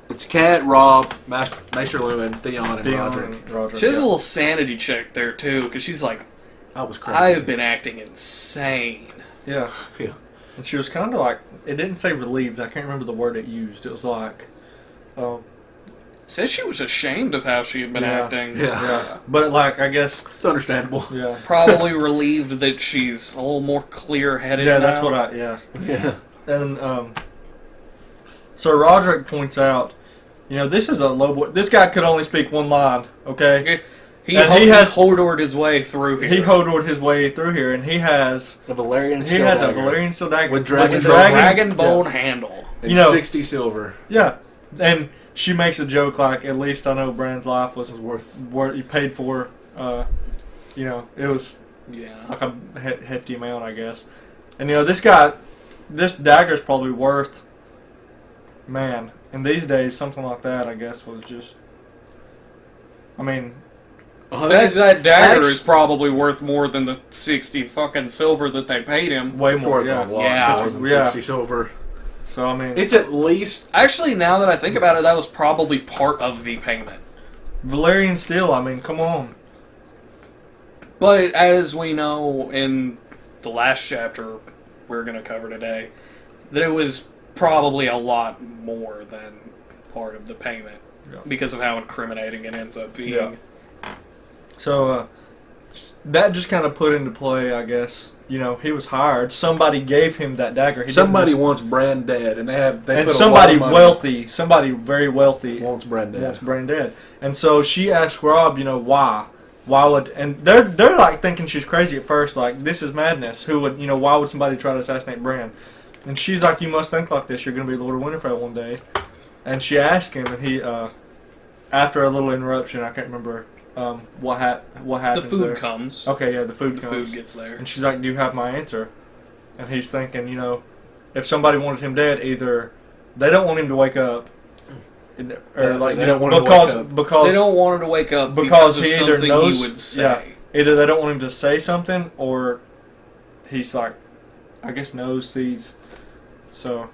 it's Kat, Rob, Maester Lewin, Theon, and Roderick. Roderick. She has a yeah. little sanity check there too, because she's like, That was crazy. I have been acting insane. Yeah. Yeah. And she was kind of like, it didn't say relieved. I can't remember the word it used. It was like, Says she was ashamed of how she had been Yeah. acting. Yeah. yeah. But like, I guess, It's understandable. yeah. Probably relieved that she's a little more clear-headed. Yeah, that's now. what yeah. Yeah. And so Roderick points out, you know, this is a low boy. This guy could only speak one line, okay? He And he has Hodor'd his way through here. He Hodor'd his way through here, and he has A Valerian a steel dagger. Valerian steel dagger With dragon with a bone. dragon bone handle. And You know- 60 silver. Yeah, and she makes a joke like, at least I know Bran's life was It was worth. what you paid for. You know, it was Yeah. like a hefty amount, I guess. And you know, this dagger's probably worth, man, in these days, something like that, I guess, was just, I mean, That dagger Actu- is probably worth more than the 60 fucking silver that they paid him. way more, Worth a yeah. lot Yeah. more than Yeah. 60 silver. So, I mean, It's at least. Actually, now that I think about it, that was probably part of the payment. Valerian steel, I mean, come on. But as we know in the last chapter we're going to cover today, that it was probably a lot more than part of the payment Yeah. because of how incriminating it ends up being. Yeah. So, that just kind of put into play, I guess. You know, he was hired. Somebody gave him that dagger. He didn't Somebody just- wants Bran dead, and they and put a somebody lot of money- wealthy, somebody very wealthy wants Bran dead. wants Bran dead. And so she asked Rob, you know, why? Why would, and they're like thinking she's crazy at first, like, this is madness. Who would, you know, why would somebody try to assassinate Bran? And she's like, you must think like this. You're going to be Lord of Winterfell one day. And she asked him, and he, after a little interruption, I can't remember what The happens food there. comes. Okay, yeah, the food The comes. food gets there. And she's like, do you have my answer? And he's thinking, you know, if somebody wanted him dead, either they don't want him to wake up, or Yeah, like they don't want him to wake up. because They don't want her to wake up because because of he either something knows, he would say. yeah, either they don't want him to say something, or he's like, I guess knows, sees. So,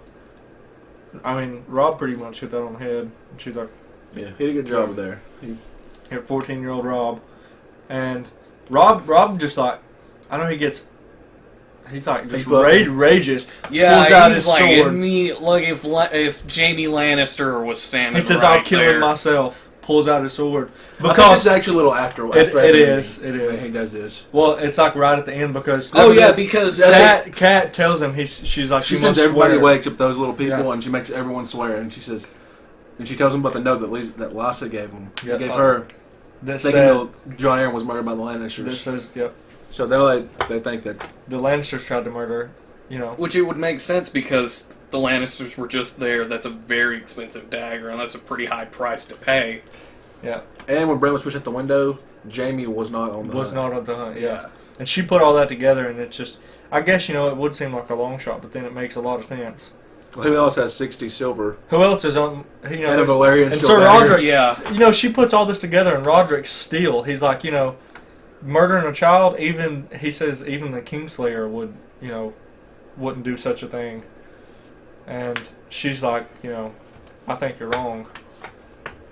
I mean, Rob pretty much hit that on the head. And she's like, Yeah, he did a good job there. He, hit 14-year-old Rob, and Rob just like, I know he gets. He's like just rages. Yeah, Pulls out he's his like, sword. like if Jamie Lannister was standing He says, right "I'll kill there. him myself." Pulls out his sword I think because it's actually a little after. it after is. He does this. Well, it's like right at the end because Oh yeah, because Kat tells him she's like She you sends must everybody swear. wakes up those little people, Yeah. and she makes everyone swear. And she says, and she tells them about the note that Lysa gave him. Yeah, gave her, This thinking said, that Jon Arryn was murdered by the Lannisters. this says yep. So they think that The Lannisters tried to murder her, you know. which it would make sense because the Lannisters were just there. That's a very expensive dagger, and that's a pretty high price to pay. Yeah, And when Bran was pushed out the window, Jamie was not on the was hunt. not on the hunt. Yeah, and she put all that together, and it's just. I guess you know it would seem like a long shot, but then it makes a lot of sense. Well, who else has 60 silver? Who else is on? You know, And a Valerian and steel Sir dagger. Roderick. Yeah, You know, she puts all this together, and Roderick's steel. He's like, you know, murdering a child, he says even the Kingslayer wouldn't do such a thing. And she's like, I think you're wrong.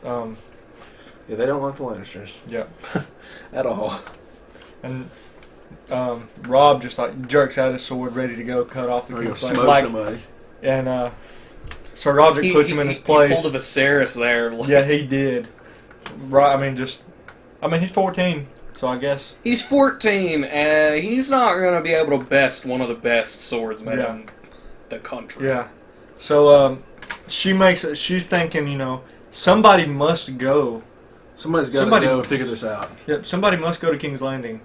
Yeah, they don't like the Lannisters. Yeah. At all. And Robb just like jerks out his sword, ready to go cut off the Or you'll Kingslayer. smoke somebody. And Sir Roderick puts him in his place. He pulled a Viserys there. Yeah, he did. Right. He's 14, so I guess. He's 14, and he's not going to be able to best one of the best swordsmen in the country. Yeah. So she's thinking, somebody must go. Somebody's got to go figure this out. Yep, somebody must go to King's Landing.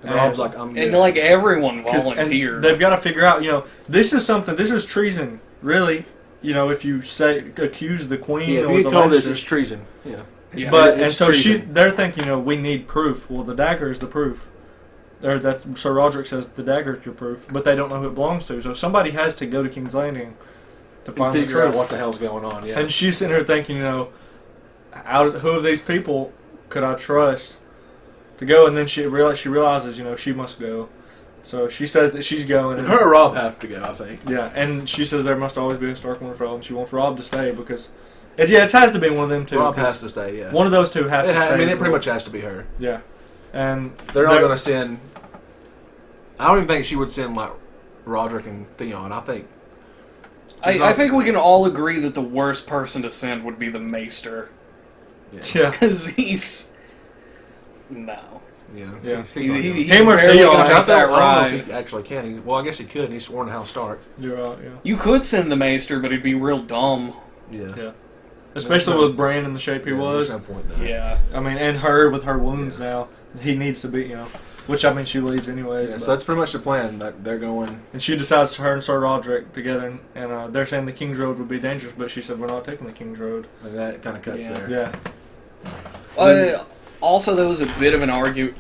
And Robb's like, I'm good. And like everyone volunteered. And they've got to figure out, this is treason, really. If you accuse the Queen Yeah, if or you the call this, Lannisters. it's treason. Yeah. Yeah. But It's treason. they're thinking, we need proof. Well, the dagger is the proof. That Sir Roderick says the dagger is your proof, but they don't know who it belongs to. So somebody has to go to King's Landing to find the figure out truth. what the hell's going on. Yeah. And she's sitting here thinking, who of these people could I trust to go? And then she realizes, she must go. So she says that she's going. And her and Robb have to go, I think. Yeah, and she says there must always be a Stark Winterfell, and she wants Robb to stay because it has to be one of them two. Robb has to stay. Yeah. One of those two have to stay. it pretty much has to be her. Yeah, and They're not going to send. I don't even think she would send like Roderick and Theon. I think. I think we can all agree that the worst person to send would be the Maester. Yeah. Because he's... No. Yeah. Yeah. He's Him or barely Theon, gonna which make I that don't know right. if he actually can. I guess he could. And he's sworn to House Stark. You're right. Yeah. You could send the Maester, but he'd be real dumb. Yeah. Yeah. Especially with Bran in the shape he was. There's no point in that. Yeah. And her with her wounds now, he needs to be, which she leaves anyways. Yeah, but- so that's pretty much the plan. That they're going. and she decides her and Sir Roderick together, and they're saying the King's Road would be dangerous, but she said we're not taking the King's Road. And that kind of cuts Yeah. there. Yeah. Also, there was a bit of an argument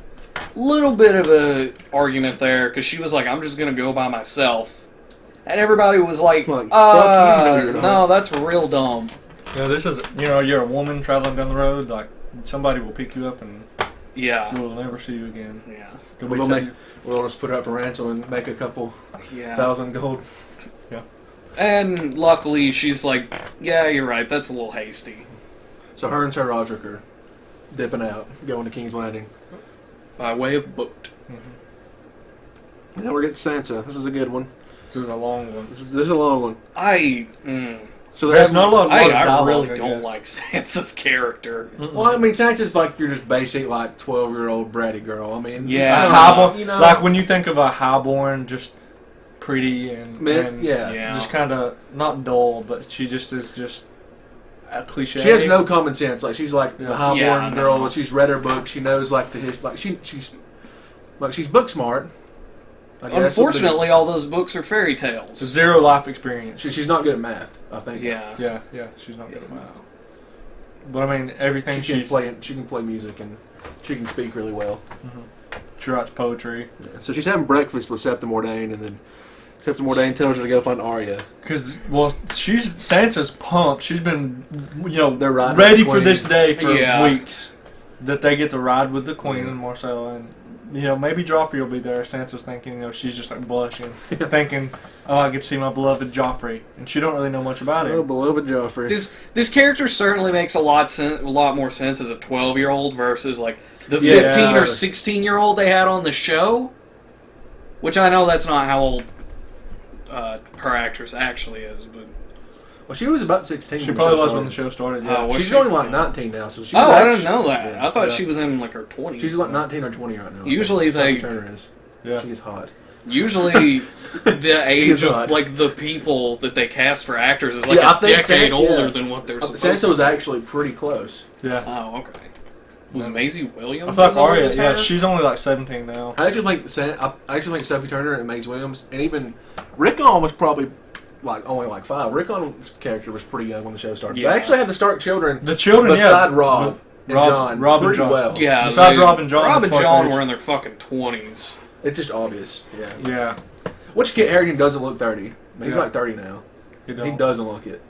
there, because she was like, I'm just going to go by myself. And everybody was like, Like, fuck you, no, you're not. no, that's real dumb. This is, you're a woman traveling down the road, like, somebody will pick you up and Yeah. we'll never see you again. Yeah. We'll just put her up for ransom and make a couple Yeah. thousand gold. And luckily, she's like, yeah, you're right, that's a little hasty. So her and Sir Roderick are dipping out, going to King's Landing. By way of boat. Now we're getting Sansa. This is a good one. This is a long one. This is a long one. So There's not a lot of I dialogue, really I don't guess. like Sansa's character. Well, I mean, Sansa's like your just basic 12-year-old bratty girl. I mean, Yeah. it's Highborn, not, like when you think of a highborn, just pretty and yeah. Yeah. just kind of not dull, but she just is just a cliche. She has no common sense. Like she's like the highborn Yeah, I girl. know. She's read her book. She knows like she's book smart. I guess. Unfortunately, all those books are fairy tales. Zero life experience. She's not good at math. I think. Yeah. Yeah, she's not good at math. But I mean, everything She can play music and she can speak really well. she writes poetry. Yeah. So she's having breakfast with Septim Ordain, and then Septim Ordain tells her to go find Arya. Sansa's pumped. She's been, They're riding ready with the for this Queen. day for Yeah. weeks. That they get to ride with the Queen Yeah. and Marcella, and maybe Joffrey will be there. Sansa's thinking, she's just like blushing, thinking, "Oh, I get to see my beloved Joffrey," and she don't really know much about Oh, him. beloved Joffrey. This character certainly makes a lot more sense as a 12-year-old versus like the Yeah. 15 or 16-year-old they had on the show. Which I know that's not how old her actress actually is, but Well, she was about 16. She when probably the show was when the started. show started. Oh, Yeah. was She's she? only like 19 now, so she's I didn't know that. Yeah. I thought Yeah. she was in like her 20s. She's like 19 or 20 right now. Usually Sophie they- Turner is. Yeah. She's hot. Usually, the age is of hot. like the people that they cast for actors is like Yeah, I a think decade older yeah. than what they're supposed Sansa to. was actually pretty close. Yeah. Oh, okay. Was Maisie Williams? I thought as old Arya. as Yeah, her? she's only like 17 now. I actually think Sophie Turner and Maisie Williams and even Rickon was probably only 5. Rickon's character was pretty young when the show started. Yeah. They actually had the Stark children The children, beside yeah. Robb and John Robb and pretty John. well. Yeah, Besides Robb and John, Robb as and far as John age. were in their fucking 20s. It's just obvious. Yeah. Yeah. Which Kit Harington doesn't look 30. I mean, he's Yeah. like 30 now. You He know. doesn't look it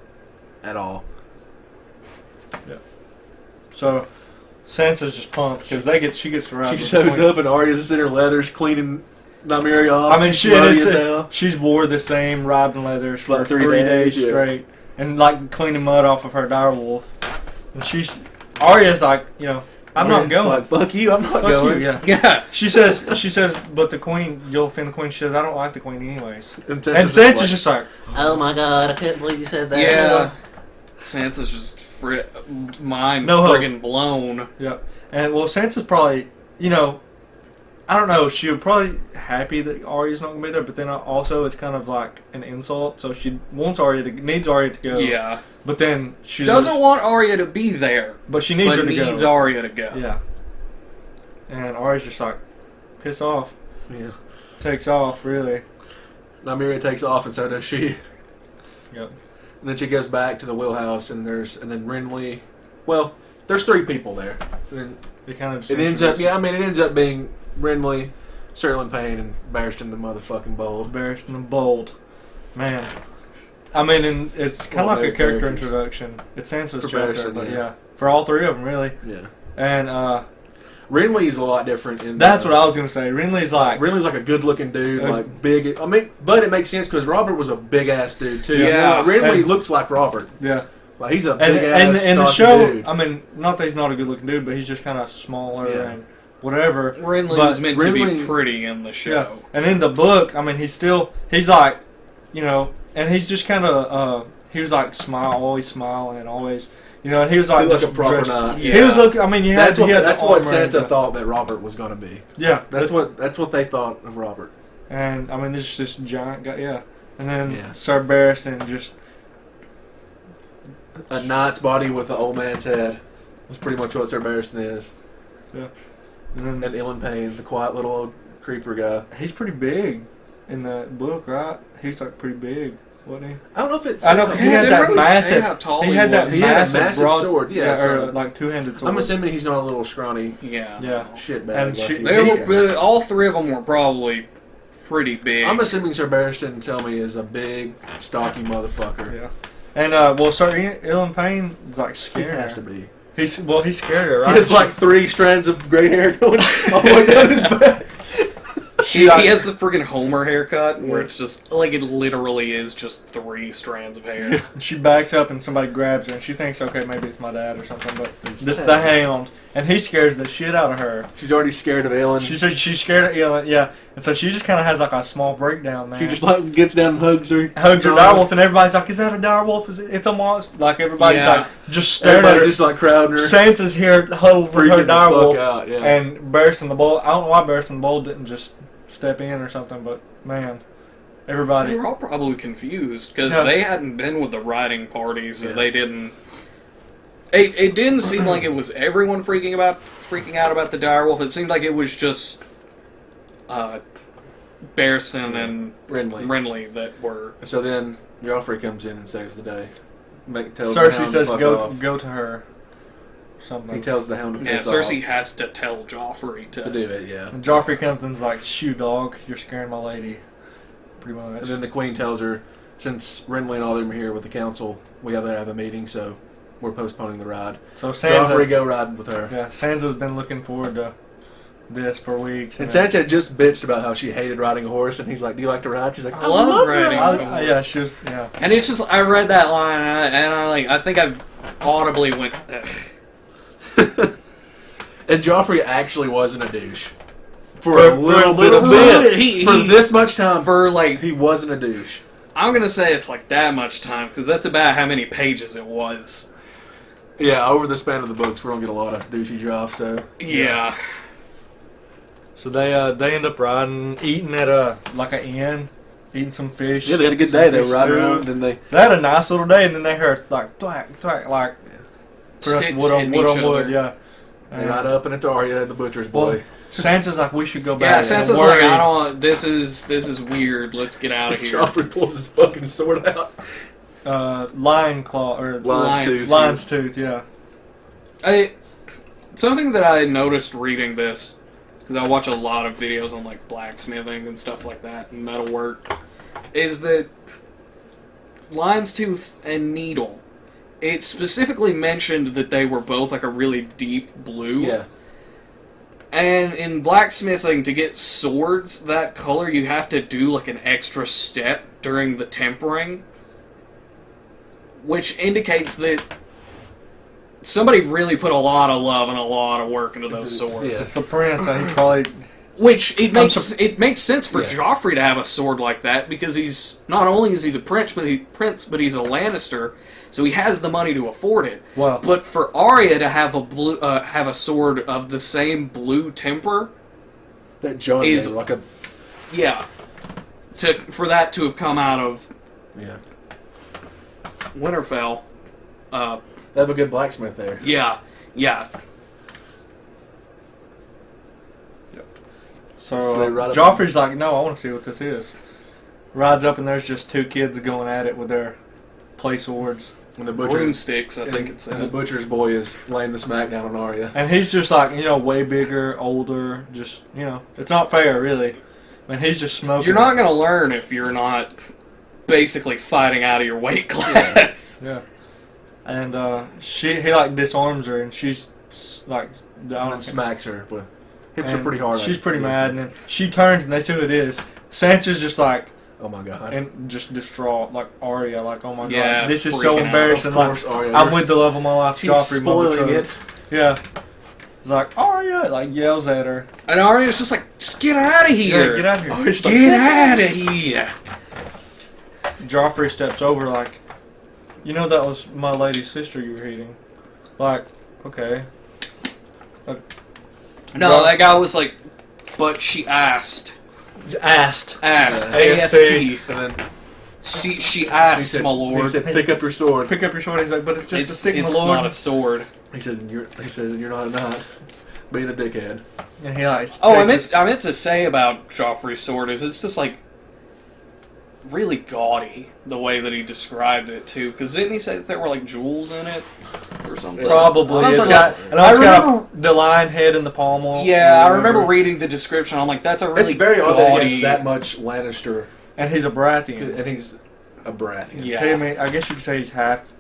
at all. So Sansa's just pumped because she gets to ride. She with shows the queen. up and Arya's just in her leathers cleaning Nymeria off. I mean, Bloody she's wore the same riding leathers for Like 3 3 days days, yeah. straight, and like cleaning mud off of her direwolf. And Arya's like, I'm not Arya's going. like, fuck you, I'm not Fuck going. you, yeah. Yeah. She says, but the queen, you'll offend the queen. She says, I don't like the queen anyways. And And Sansa's just like, Oh my god, I couldn't believe you said that. Yeah. Sansa's just mind No hope. friggin' blown. yeah. And well, Sansa's probably, I don't know. She would probably happy that Arya's not gonna be there, but then also it's kind of like an insult. So she needs Arya to go. Yeah. But then she Doesn't want Arya to be there, but she needs but her to needs go. Arya to go. Yeah. And Arya's just like, piss off. Yeah. Takes off, really. Nymeria takes off, and so does she. Yep. And then she goes back to the wheelhouse, and then Renly. Well, there's 3 people there. And It kind of it ends up, it ends up being Renly, Sterling Payne, and Barristan the motherfucking Bold. Barristan the Bold. Man. I mean, and it's kind of like a character characters. introduction. It's Sansa's For chapter, Barristan, but yeah. yeah. For all 3 of them, really. Yeah. And Renly's a lot different. that's what I was going to say. Renly's like... Renly's like a good-looking dude, like big. I mean, but it makes sense because Robert was a big-ass dude too. Yeah. Renly And- looks like Robert. Yeah. Like he's a And big-ass, in the stocky show, dude. I mean, not that he's not a good-looking dude, but he's just kind of smaller Yeah. and whatever. Renly But was meant to be Renly- pretty in the Yeah. show. And in the book, I mean, he's like, and he's just kind of, he was like always smiling and always, and he was like, He looked just like a proper dressed- knight. Yeah. He was looking, I mean, That's what he had the that's what armor and Sansa the- thought that Robert was going to be. Yeah. That's what they thought of Robert. And, I mean, there's this giant guy, yeah. And then Yeah. Sir Barristan just, A knight's body with an old man's head. That's pretty much what Sir Barristan is. and then And Ilan Payne, the quiet little old creeper guy. he's pretty big in the book, right? He's like pretty big, wasn't he? I don't know if it's. I know because he Yeah, had they that didn't really say massive. how tall He he had that was. He had a massive, massive sword, sword, yeah, so- or like 2-handed sword. I'm assuming he's not a little scrawny Yeah. Yeah. shitbag. And like she- he They is. were, all 3 of them were probably pretty big. I'm assuming Sir Barristan, tell me, is a big, stocky motherfucker. Yeah. And well, Sir Ilan Payne is like He scared. has to be. He's scared her, right? He has like 3 strands of gray hair going all the way down his back. he has the friggin' Homer haircut, where it's just, like, it literally is just 3 strands of hair. She backs up and somebody grabs her and she thinks, okay, maybe it's my dad or something, but It's this the the Hound. Hound, and he scares the shit out of her. She's already scared of Aelin. She said she's scared of Ilan, yeah, and so she just kind of has like a small breakdown there. She just like gets down and hugs her. hugs her direwolf, and everybody's like, "Is that a direwolf? It's a monster!" Like everybody's Yeah. like just staring at Everybody's her. just like crowding her. Sansa's here huddled with her Freaking the fuck direwolf, out, yeah. and Barristan the Bold. I don't know why Barristan the Bold didn't just step in or something, but man, everybody. They were all probably confused, because Yeah. they hadn't been with the riding party, so Yeah. they didn't... It didn't seem like it was everyone freaking out about the direwolf. It seemed like it was just Barristan and Renly. Renly that were... So then Joffrey comes in and saves the day. Tells the Cersei Hound says, to fuck "Go, off. go to her." Something. He tells the Hound to Yeah, piss Cersei off has to tell Joffrey to do it, yeah. And Joffrey comes and's like, "Shoo, dog, you're scaring my lady." Pretty much. And then the Queen tells her, since Renly and all of them are here with the council, we have to have a meeting, so we're postponing the ride. So Joffrey Sansa's, go riding with her. yeah, Sansa's been looking forward to this for weeks. And Sansa just bitched about how she hated riding a horse, and he's like, "Do you like to ride?" She's like, I love riding. yeah, she was. Yeah, And it's just, I read that line, and I think I audibly went, ugh. And Joffrey actually wasn't a douche. For For a a little little bit. He- For this much time, For, like, he wasn't a douche. I'm gonna say it's like that much time, because that's about how many pages it was. Yeah, over the span of the books, we're gonna get a lot of douchey Joff, so... Yeah. so they end up riding, eating at a like an inn, eating some fish. Yeah, they had a good some day. They fish were riding stew. around, and they... They had a nice little day, and then they heard like thwack, thwack, like press Sticks wood on hitting wood each on wood. other. Yeah. They ride up, and it's Arya, the butcher's boy. Well, Sansa's like, we should go Yeah, back. Sansa's and like, worried. I don't. This is weird. Let's get out of here. Joffrey pulls his fucking sword out. Lion claw or Lion's tooth. lion's tooth. Yeah. Something that I noticed reading this, because I watch a lot of videos on like blacksmithing and stuff like that, and metalwork, is that lion's tooth and needle it specifically mentioned that they were both like a really deep blue. Yeah. And in blacksmithing, to get swords that color, you have to do like an extra step during the tempering, which indicates that somebody really put a lot of love and a lot of work into those swords. Yeah. It's the prince. I think probably. Which it makes sense for Yeah. Joffrey to have a sword like that because he's not only is he the prince, but he's a Lannister, so he has the money to afford it. Well, But for Arya to have a sword of the same blue temper, That John Is- gave, like a yeah, for that to have come out of yeah. Winterfell, They have a good blacksmith there. yeah. so they ride up Joffrey's like, no, I want to see what this is. Rides up and there's just two kids going at it with their play swords. When the butcher Broomsticks, I think it's and the butcher's boy is laying the smack down on Arya. And he's just like, way bigger, older, just, it's not fair, really. And he's just smoking. You're not going to learn if you're not basically fighting out of your weight class. Yeah. And he like disarms her and she's like, And smacks her, but hits her and pretty hard. She's I pretty guess. mad and then she turns and they see who it is. Sansa's just like, Oh my god. and just distraught, like Arya, like, oh my Yeah, god, this is so freaking out. embarrassing. Of Like, course, Arya. I'm with the love of my life, She's Joffrey. Mother spoiling truth. it. Yeah. It's like, Arya, like, yells at her. And Arya's just like, just get out of here. Yeah, get out of here. Arya's like, Get out of here. Joffrey steps over, like, that was my lady's sister you were eating. Like, okay. No, that guy was like, but she asked. Asked. Asked. AST. AST. And then She asked, he said, my lord. He said, "Pick up your sword." Pick up your sword. He's like, but it's just a stick, it's my lord. not a sword. He said, "You're not being a dickhead." And he like, Oh, takes I meant to say about Joffrey's sword is it's just like really gaudy the way that he described it too. Because didn't he say that there were like jewels in it or something? Probably. Sounds It's like got, a- and I it's got remember- the lion head and the pommel. Yeah, I remember reading the description. I'm like, that's a really It's very odd that he gaudy. has that much Lannister, And he's a Baratheon. and he's a Baratheon. Yeah. Hey, I mean, I guess you could say he's half.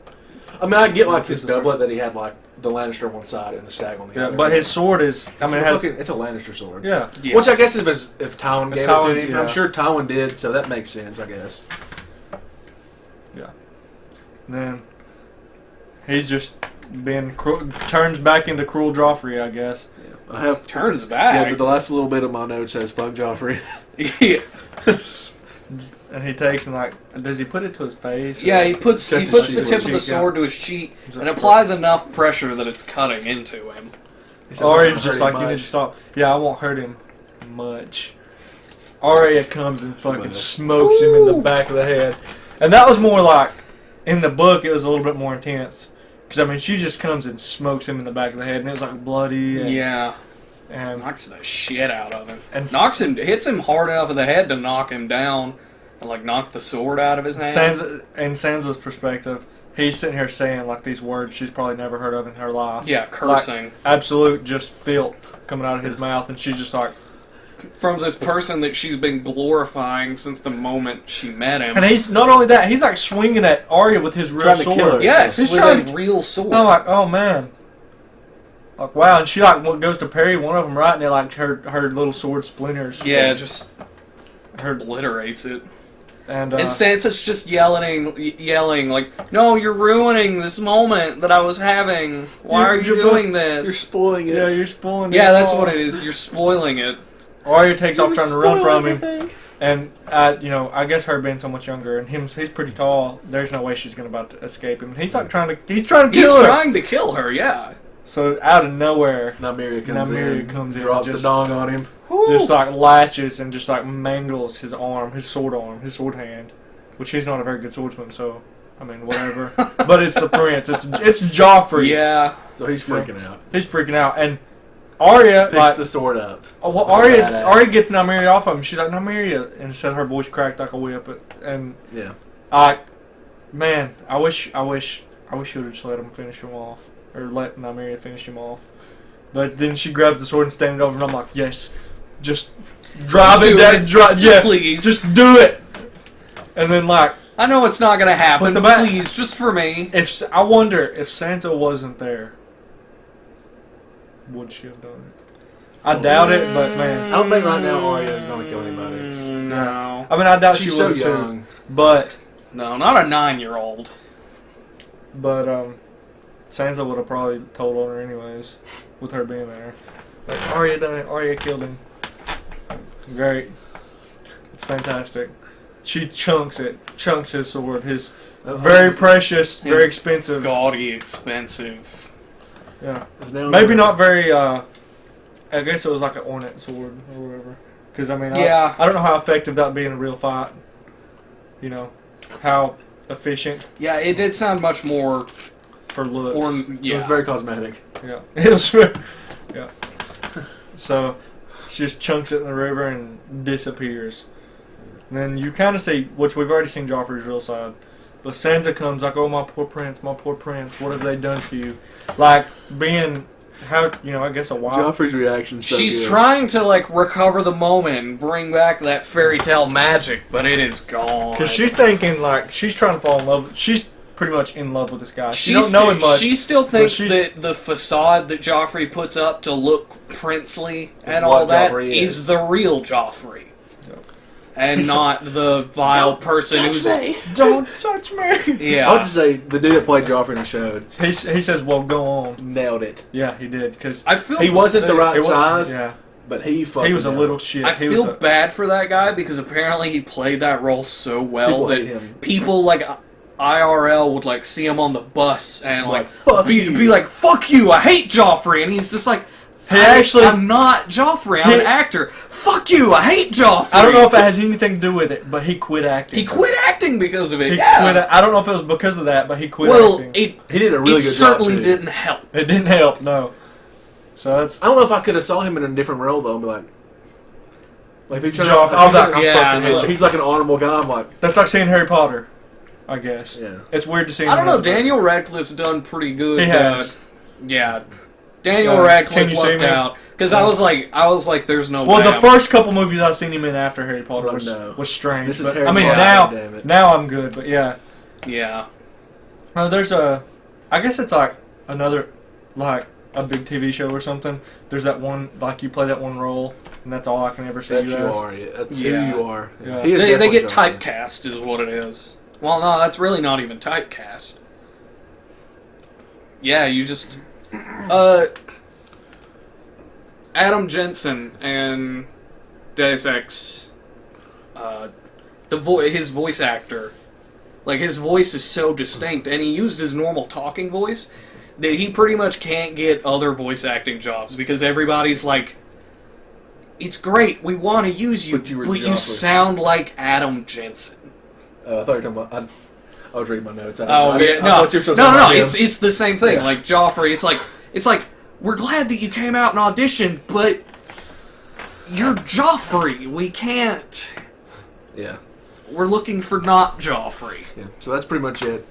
I mean, I get like his doublet that he had like the Lannister on one side and the stag on the Yeah, other. but his sword is. I mean, it has. it's a Lannister sword. Yeah. Yeah. Which I guess if Tywin gave Tywin, it to him, yeah. I'm sure Tywin did, so that makes sense, I guess. And then he's just been turns back into cruel Joffrey, I guess. I have. turns Yeah, back. but the last little bit of my note says "fuck Joffrey." Yeah. And he takes and like, does he put it to his face? Yeah, he puts Sets his the cheek tip with of his the cheek, sword to his cheek He's and like- applies enough pressure that it's cutting into him. He said, Or "Not he's gonna just hurt like, him you need much." to stop. Yeah, I won't hurt him much. Arya comes and fucking Smash. smokes him in the back of the head. And that was more like, in the book, it was a little bit more intense. Because, I mean, she just comes and smokes him in the back of the head, and it was like bloody. And, Yeah, And, knocks the shit out of him. and Hits him hard enough in the head to knock him down and like knock the sword out of his hand. in Sansa's perspective, he's sitting here saying like these words she's probably never heard of in her life. Yeah, cursing Like, absolute just filth coming out of his mouth, and she's just like, from this person that she's been glorifying since the moment she met him. and he's not only that, he's like swinging at Arya with his real Trying to sword. kill her. Yes, He's with trying a real sword. I'm like, oh man. Like, wow, and she like goes to parry one of them right, and it like her little sword splinters. yeah, just her obliterates it. and And Sansa's just yelling like, "No, you're ruining this moment that I was having. Why are you You're doing You're this?" spoiling it. yeah, you're spoiling. Yeah, it that's all. what it is. You're spoiling it. Arya takes off trying to run from him, Everything. and I guess her being so much younger and he's pretty tall. There's no way she's gonna about to escape him. He's like trying to He's kill her. trying to kill her. Yeah. So out of nowhere, Nymeria comes in, and drops just, the dong on him. just like latches and just like mangles his sword his sword hand, which he's not a very good swordsman. So I mean, whatever. But it's the prince. It's Joffrey. Yeah. So he's freaking out. He's freaking out, and Arya Picks like, the sword up. well, like a badass. Arya gets Nymeria off of him. She's like, Nymeria, and said her voice cracked like a whip. And Yeah. man, I wish you would have just let him finish him off, or let Nymeria finish him off. But then she grabs the sword and stands over, and I'm like, yes, just drive Just it do down, it. yeah, Please. just do it. And then like I know it's not gonna happen, But but please, just for me. I wonder if Sansa wasn't there, would she have done it? I doubt it, but man, I don't think right now Arya is going to kill anybody. No. I mean, I doubt She's she so would have young. too. But No, not a 9-year-old. Sansa would have probably told on her anyways, with her being there. Like, Arya done it. Arya killed him. Great. It's fantastic. She chunks his sword. His very precious, very expensive. Gaudy, expensive. Yeah. Now Maybe not very, I guess it was like an ornate sword or whatever. Because, I mean, Yeah. I don't know how effective that would be in a real fight. You know, how efficient Yeah, it did sound much more. for looks. It was very cosmetic. Yeah. It was very, yeah. So, she just chunks it in the river and disappears. And then you kind of see, which we've already seen Joffrey's real side. But Sansa comes like, oh, my poor prince, what have they done to you? Like, being, how, I guess a wife. Joffrey's reaction. So She's good. trying to, like, recover the moment and bring back that fairy tale magic, but it is gone. Because she's thinking, like, she's trying to fall in love. She's pretty much in love with this guy. She don't know him much. She still thinks she's- that the facade that Joffrey puts up to look princely and what all that Joffrey is is. the real Joffrey. Yep. And not the vile person who's... Don't touch me! Yeah. I'll just say the dude that played Joffrey in the show He says, well, go on. nailed it. Yeah, he did. Because I feel He wasn't the right it was- size, Yeah. but he fucking He was a nailed little it. shit. I He feel was a- bad for that guy because apparently he played that role so well People that hate him. people like IRL would like see him on the bus and like Fuck be you. like, "Fuck you! I hate Joffrey," and he's just like, actually- I'm not Joffrey. I'm an actor. Fuck you! I hate Joffrey." I don't know if it has anything to do with it, but he quit acting. he quit acting because of it. He Yeah. quit. I don't know if it was because of that, but he quit Well, acting. He did a really it good job. certainly too. didn't help. It didn't help, no. So that's... I don't know if I could have saw him in a different role though. I'd be like if he turned Joff, out, I was like, I'm Yeah, fucking no. with you. he's like an honorable guy. I'm like, That's like seeing Harry Potter, I guess. yeah. It's weird to see him. I don't know. in that. Daniel Radcliffe's done pretty good. He has. Yeah. Daniel Can Radcliffe you see lucked me? out because I was like, "There's no Well, way." the I'm- first couple movies I've seen him in after Harry Potter Oh, was, no. was strange. This is but, Harry I mean, Potter, damn it. now I'm good, but yeah. Yeah. There's I guess it's like another, like a big TV show or something. There's that one, like you play that one role, and that's all I can ever see That's you you as. are. Yeah. That's Yeah. who you are. Yeah. He is They definitely get Joffrey. typecast, is what it is. Well, no, that's really not even typecast. Yeah, you just. Adam Jensen and Deus Ex. His voice actor. Like, his voice is so distinct, and he used his normal talking voice that he pretty much can't get other voice acting jobs because everybody's like, "It's great, we want to use you, But you were but you Joffrey." sound like Adam Jensen." I thought you were talking about. I was reading my notes. Oh yeah, I no, thought you were still no, talking no, about him. it's the same thing. Yeah. Like Joffrey, it's like we're glad that you came out and auditioned, but you're Joffrey. We can't. Yeah. We're looking for not Joffrey. Yeah. So that's pretty much it.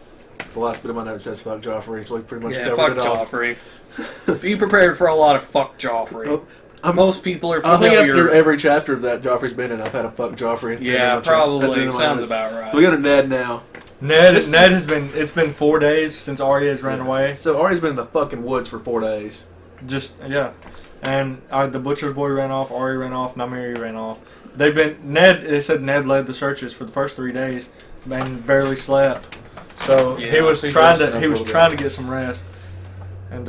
The last bit of my note says fuck Joffrey, so we pretty much Yeah, covered fuck it all. Joffrey. Be prepared for a lot of fuck Joffrey. I'm- Most people are I think after familiar. every chapter that Joffrey's been in, I've had a fuck Joffrey. Yeah, At the end of probably my sounds notes. about right. So we go to Ned now. Ned has been. It's been 4 days since Arya has ran away. So Arya's been in the fucking woods for 4 days. Just and the butcher's boy ran off. Arya ran off. Nymeria ran off. They've been Ned. They said Ned led the searches for the first 3 days and barely slept. So Yeah, he was he's trying resting to. up He a was little trying bit. to get some rest. And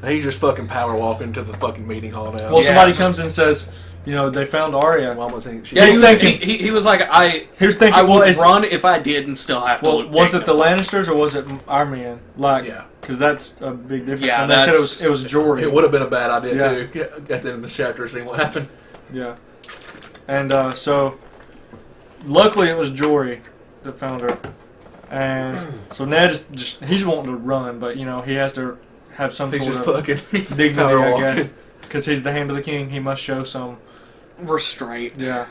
He's just fucking power walking to the fucking meeting hall now. well, Yeah. somebody comes and says, they found Arya. Well, I'm not saying she- yeah, He's he was, thinking- he was like, I Here's thinking. I well, would is, run if I did and still have to well, look was it the dignified. Lannisters or was it our men? Like, Yeah. because that's a big difference. Yeah, and they said that's- it was Jory. It would have been a bad idea Yeah. too. At the end of this chapter, seeing what happened. Yeah. And so, luckily it was Jory that found her. And so Ned is he's wanting to run, but he has to have some He's sort just of fucking dignity, power I walking. guess. Because he's the hand of the king, he must show some. Restraint. Yeah.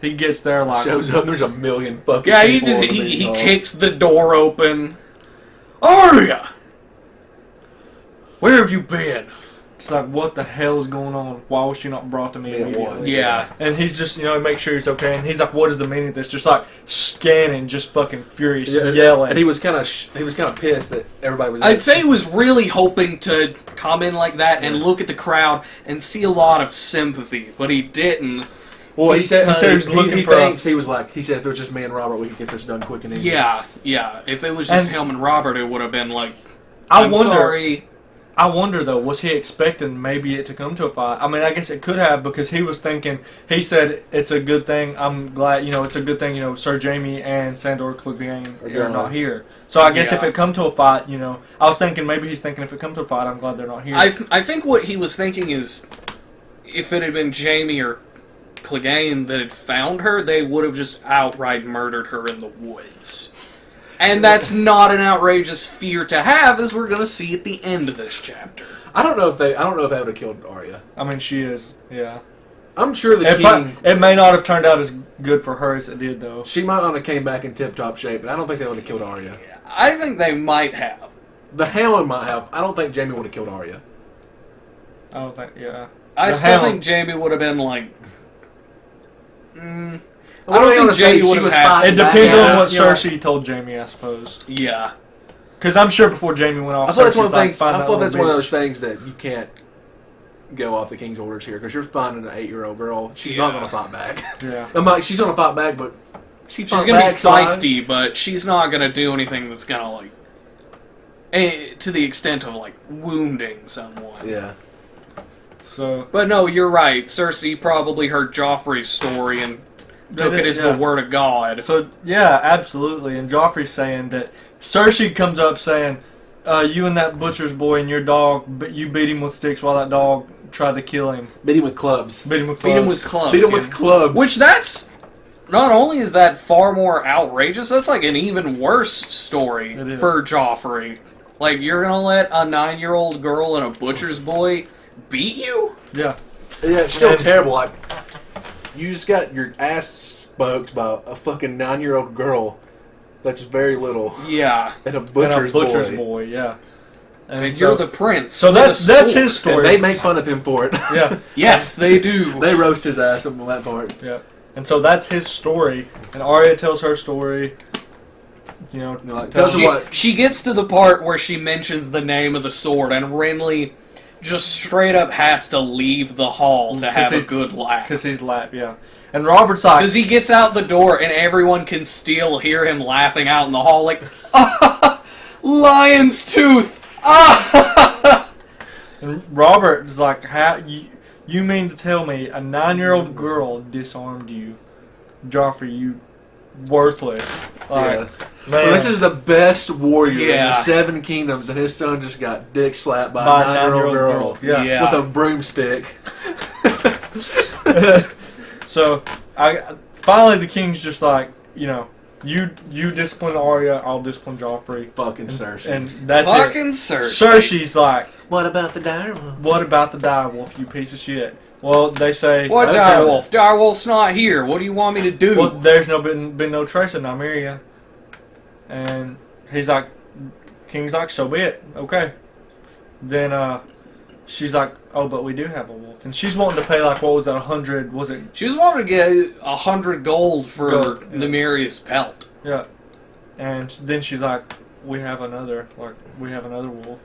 He gets there like. Shows up. There's a million fucking. Yeah, he people just in the he meeting hall. kicks the door open. Arya, where have you been? It's like, what the hell is going on? Why was she not brought to me immediately? Yeah. And he's just, make sure he's okay. And he's like, what is the meaning of this? Just like scanning, just fucking furious, yelling. And he was kind of pissed that everybody was. I'd say he was really hoping to come in like that and look at the crowd and see a lot of sympathy, but he didn't. Well, he said he was looking he for thinks he said if it was just me and Robert, we could get this done quick and easy. Yeah. If it was just him and Robert, it would have been like, sorry. I wonder, though, was he expecting maybe it to come to a fight? I mean, I guess it could have, because he was thinking, he said, it's a good thing, I'm glad, it's a good thing, Sir Jaime and Sandor Clegane are not here. So I guess if it come to a fight, I was thinking, maybe he's thinking, if it come to a fight, I'm glad they're not here. I think what he was thinking is, if it had been Jaime or Clegane that had found her, they would have just outright murdered her in the woods. And that's not an outrageous fear to have, as we're going to see at the end of this chapter. I don't know if they would have killed Arya. I mean, she is, yeah. I'm sure the king. It may not have turned out as good for her as it did, though. She might not have came back in tip-top shape, but I don't think they would have killed Arya. I think they might have. The Hound might have. I don't think Jaime would have killed Arya. I don't think, yeah. I still think Jaime would have been like... I don't think Jaime would have had... It depends on what Cersei told Jaime, I suppose. Yeah. Because I'm sure before Jaime went off, I thought that's one of Cersei's those things that you can't go off the king's orders here, because you're finding an 8-year-old girl. She's not going to fight back. Yeah. I'm like, she's going to fight back, but she's going to be feisty, but she's not going to do anything that's going to, like, to the extent of, like, wounding someone. Yeah. So, but no, you're right. Cersei probably heard Joffrey's story and took it as the word of God. So, yeah, absolutely. And Joffrey's saying that Cersei comes up saying, you and that butcher's boy and your dog, but you beat him with sticks while that dog tried to kill him. Beat him with clubs. Beat him with clubs. Beat him with clubs. Which that's... Not only is that far more outrageous, that's like an even worse story for Joffrey. Like, you're gonna let a 9-year-old girl and a butcher's boy beat you? Yeah. Yeah, it's still terrible. Like, you just got your ass smoked by a fucking 9-year-old girl that's very little. Yeah. And a butcher's boy, yeah. And you're the prince. So that's his story. And they make fun of him for it. Yeah. Yes, they do. They roast his ass on that part. Yeah. And so that's his story. And Arya tells her story. She gets to the part where she mentions the name of the sword, and Renly just straight up has to leave the hall to have a good laugh. Because he's laughing, yeah. And Robert's like... Because he gets out the door, and everyone can still hear him laughing out in the hall, like, lion's tooth! And Robert is like, how you mean to tell me a 9-year-old girl disarmed you? Joffrey, you worthless. Like, man. Well, this is the best warrior in the 7 kingdoms, and his son just got dick slapped by a 9-year-old girl. Yeah. With a broomstick. So, finally the king's just like, you discipline Arya, I'll discipline Joffrey. Fucking Cersei. And that's fucking it. Cersei. Cersei's like, what about the direwolf? What about the direwolf, you piece of shit? Well, they say... What direwolf? Direwolf's not here. What do you want me to do? Well, there's been no trace of Nymeria. And he's like... King's like, so be it. Okay. Then, she's like, oh, but we do have a wolf. And she's wanting to pay, like, what was that, 100... Was it... She was wanting to get 100 gold for Nymeria's pelt. Yeah. And then she's like, we have another wolf.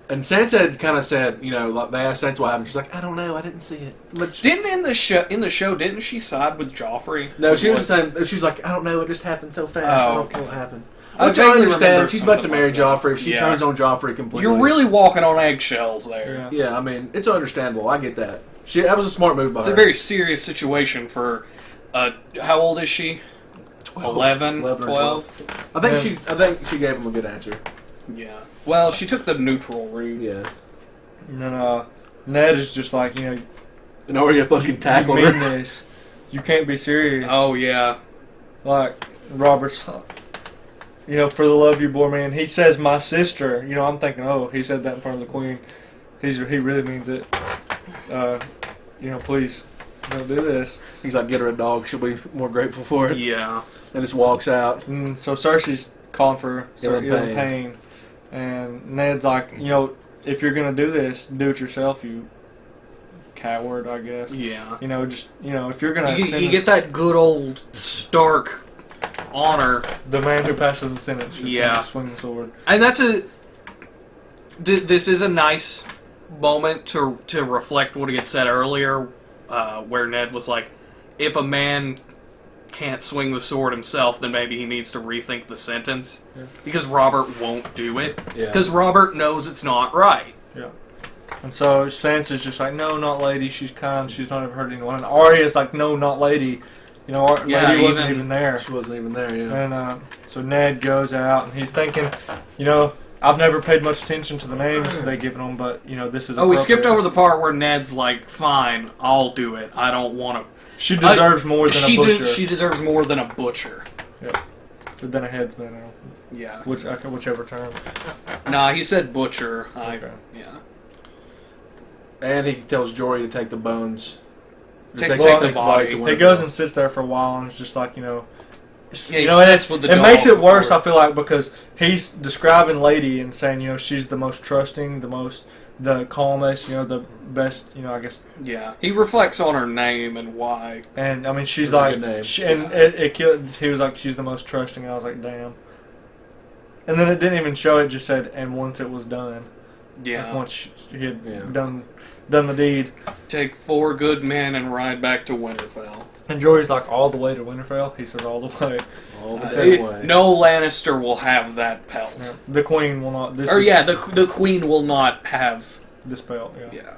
And Sansa had kind of said, like they asked Sansa what happened. She's like, I don't know, I didn't see it. But in the show, didn't she side with Joffrey? No, she was saying, she was like, I don't know, it just happened so fast. I don't know what happened. I understand. She's about to marry Joffrey. If she turns on Joffrey completely, you're really walking on eggshells there. Yeah, I mean, it's understandable. I get that. That was a smart move by her. It's a very serious situation for. How old is she? 11, 12. I think she gave him a good answer. Yeah. Well, she took the neutral route. Yeah. And then Ned is just like, and now we're gonna fucking tackle her. This. You can't be serious. Oh yeah. Like Robert's, for the love of you, boy, man. He says my sister. I'm thinking, oh, he said that in front of the queen. He really means it. Please don't do this. He's like, get her a dog. She'll be more grateful for it. Yeah. And just walks out. So Cersei's calling for Pain. And Ned's like, if you're gonna do this, do it yourself, you coward, I guess. Yeah. You know, just if you're gonna You get that good old Stark honor. the man who passes the sentence should Yeah. swing the sword. And that's this is a nice moment to reflect what he had said earlier, where Ned was like, if a man can't swing the sword himself, then maybe he needs to rethink the sentence. Yeah. Because Robert won't do it. Yeah. Because Robert knows it's not right. Yeah. And so Sansa's just like, no, not lady. She's kind. She's not ever hurt anyone. And Arya's like, no, not lady. You know, Yeah, lady wasn't even there. She wasn't even there, yeah. And so Ned goes out and he's thinking, I've never paid much attention to the names they've given them, but this is. Oh, we skipped over appropriate. the part where Ned's like, fine, I'll do it. I don't want to. She deserves more than a butcher. She deserves more than a butcher. Yeah. Than a headsman, Yeah. whichever term. Nah, he said butcher. Okay. Yeah. And he tells Jory to take the bones. Take the body. to He Winterfell. goes and sits there for a while and it's just like, he and sits with the it dog makes it worse, before. I feel like, because he's describing Lady and saying, she's the most trusting, the calmest, the best, I guess. Yeah. He reflects on her name and why. And I mean, she's That's a like, good name. and it killed. He was like, she's the most trusting, and I was like, damn. And then it didn't even show; it just said, and once it was done, Yeah. like once he had Yeah. done the deed. Take 4 good men and ride back to Winterfell. And Jory's like, all the way to Winterfell. He says, all the way. All the same way. No Lannister will have that pelt. Yeah. The Queen will not. The Queen will not have. This belt. Yeah. Yeah.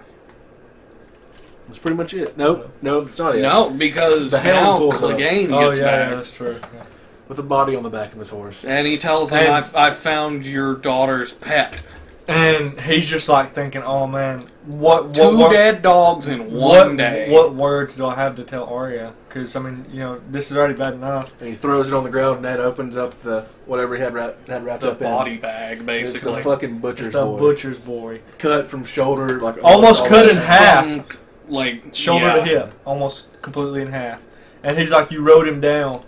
That's pretty much it. Nope. Nope, it's not it. No, because The Hound now pulls up. Clegane Oh gets yeah, back. that's true. Yeah. With a body on the back of his horse. And he tells him, And- I found your daughter's pet. And he's just like thinking, oh man, what Two dead dogs in one day. What words do I have to tell Arya? Because I mean, this is already bad enough. And he throws it on the ground, and Ned opens up the whatever he had wrapped The up body in. bag, It's basically. the fucking butcher's It's the boy. butcher's boy, Cut from shoulder, like Almost cut in half. half. From, like, shoulder yeah. to hip, almost completely in half. And he's like, you rode him down,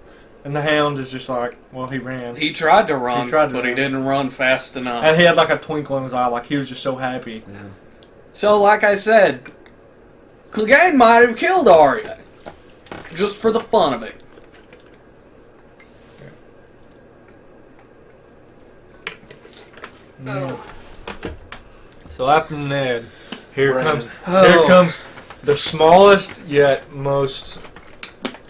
and the Hound is just like, well, he ran, He tried to run, tried to but he run. didn't run fast enough. and he had like a twinkle in his eye, like he was just so happy. Yeah. So, like I said, Clegane might have killed Arya. Just for the fun of it. So after Ned, here Right. comes Oh. here comes the smallest yet most.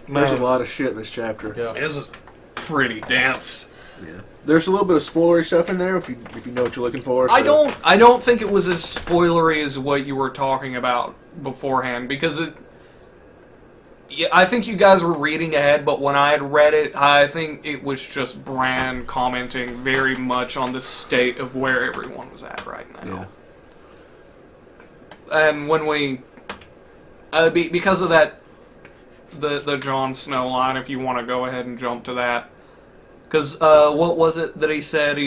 There's a man, lot of shit in this chapter. Yeah. It was pretty dense. Yeah. There's a little bit of spoilery stuff in there if you know what you're looking for. I so- don't think it was as spoilery as what you were talking about beforehand, because yeah, I think you guys were reading ahead, but when I had read it, I think it was just Bran commenting very much on the state of where everyone was at right now. Yeah. And when we, because of that, the Jon Snow line, if you want to go ahead and jump to that, because what was it that he said?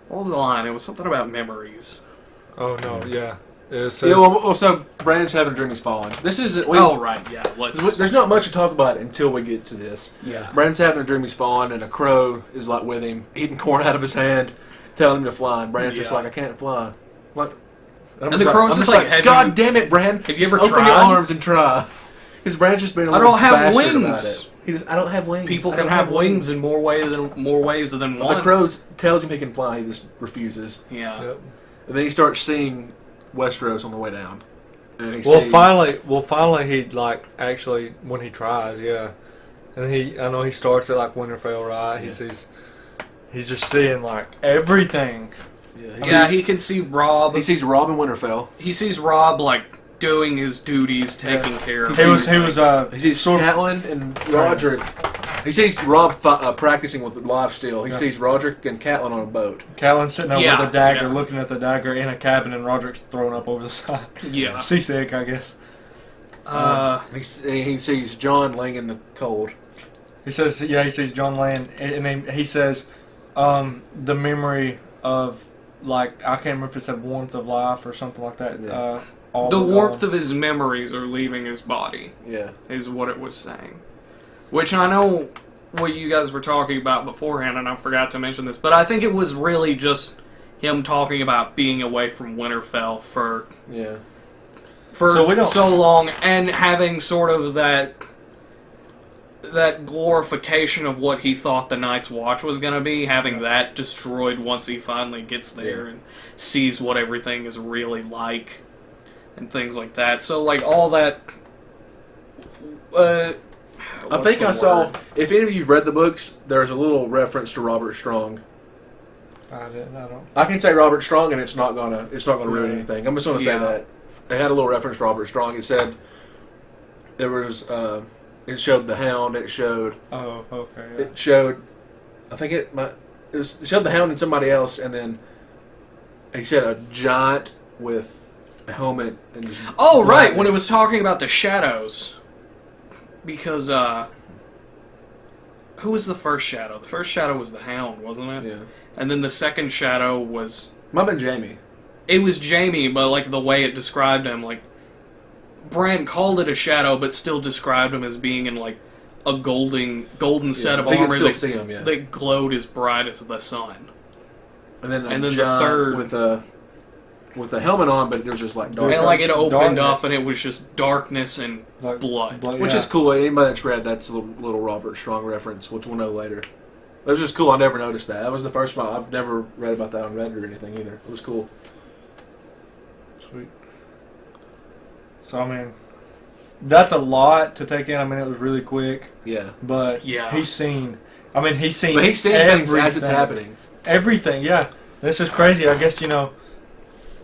What was the line? It was something about memories. Oh no, yeah. It says, Yeah, well, so Bran's having a dream he's fallen. This is Oh right, yeah. Let's. There's not much to talk about until we get to this. Yeah. Bran's having a dream he's fallen, and a crow is like with him, eating corn out of his hand, telling him to fly. And Bran's just Yeah. like, I can't fly. What? And the crow's I'm just like, have God you- damn it, Bran! have you ever Just open tried? your arms and try. Because Bran's just been a I little don't have bastard wings. about it. He just, I don't have wings. People I can don't have wings in more ways than But one. the crow tells him he can fly. He just refuses. Yeah. Yep. And then he starts seeing Westeros on the way down. And he Well, sees, finally, he like actually when he tries, yeah, and I know he starts at like Winterfell, right? He Yeah. sees, he's just seeing like everything. Yeah, he can see Rob. He sees Robb in Winterfell. He sees Rob like doing his duties, taking care of. He He was He sees Catelyn and Roderick. He sees Robb practicing with live steel. He Yeah. sees Roderick and Catelyn on a boat. Callan sitting there Yeah, with a dagger, yeah. looking at the dagger in a cabin, and Roderick's thrown up over the side. Yeah. Seasick, I guess. He sees John laying in the cold. He says, yeah, he sees John Land, and he says, the memory of, like, I can't remember if it said warmth of life or something like that. Yeah. All The but warmth gone. of his memories are leaving his body, Yeah. is what it was saying. Which I know what you guys were talking about beforehand, and I forgot to mention this, but I think it was really just him talking about being away from Winterfell for Yeah. so long, and having sort of that glorification of what he thought the Night's Watch was going to be, having that destroyed once he finally gets there and sees what everything is really like, and things like that. So, like, all that... I think I saw, if any of you read the books, there's a little reference to Robert Strong. I don't. I can say Robert Strong, and it's not gonna ruin anything. I'm just gonna say that it had a little reference to Robert Strong. It said there was, it showed the Hound. It showed. Oh, okay. Yeah. It showed. I think it showed the Hound and somebody else, and then he said a giant with a helmet and just. Oh, right, when it blackness. was talking about the shadows. Because, who was the first shadow? The first shadow was the Hound, wasn't it? Yeah. And then the second shadow was... Might have been Jamie. It was Jamie, but, like, the way it described him, like... Bran called it a shadow, but still described him as being in, like, a golden set of I think armor still see him, that glowed as bright as the sun. And then the giant third... with a helmet on, but there's just like dark. And, like, it opened darkness. up, and it was just darkness and Like, blood. Which is cool. Anybody that's read, that's a little Robert Strong reference, which we'll know later. It was just cool. I never noticed that. That was the first one. I've never read about that on Reddit or anything either. It was cool. Sweet. So, I mean, that's a lot to take in. I mean, it was really quick. Yeah. But he's seen... I mean, he's seen But he's seeing things as it's happening. Everything, yeah. This is crazy. I guess,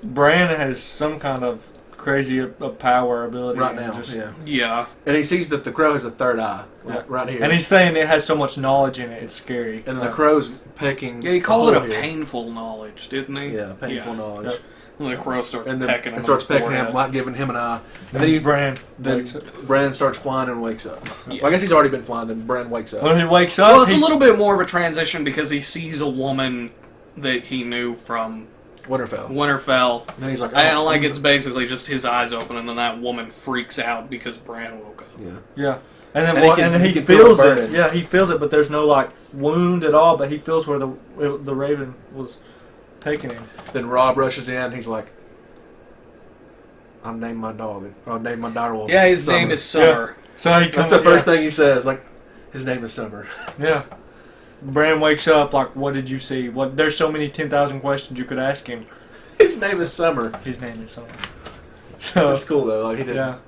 Bran has some kind of crazy power ability. Right now, Yeah. And he sees that the crow has a third eye, right here. And he's saying it has so much knowledge in it, it's scary. And the crow's pecking. Yeah, he called it a here. painful knowledge, didn't he? Yeah, painful knowledge. Yep. And the crow starts And then pecking him. it starts on the pecking him, forehead. like giving him an eye. And then Bran Then wakes up. Bran starts flying and wakes up. Yeah. Well, I guess he's already been flying, then Bran wakes up. When he wakes up, Well, it's a little bit more of a transition because he sees a woman that he knew from Winterfell. And then he's like, And like it's basically just his eyes open, and then that woman freaks out because Bran woke up. Yeah. And then, And he he can feel feels the it. burden. Yeah, he feels it, but there's no like wound at all. But he feels where the raven was taking him. Then Rob rushes in. He's like, "I'm named my dog. Or I'm named my daughter." Yeah, his name is Summer. Yeah. So he comes. That's the first thing he says. Like, his name is Summer. Yeah. Bran wakes up like, what did you see? What? There's so many 10,000 questions you could ask him. His name is Summer. His name is Summer. So That's cool though. Like he didn't. yeah.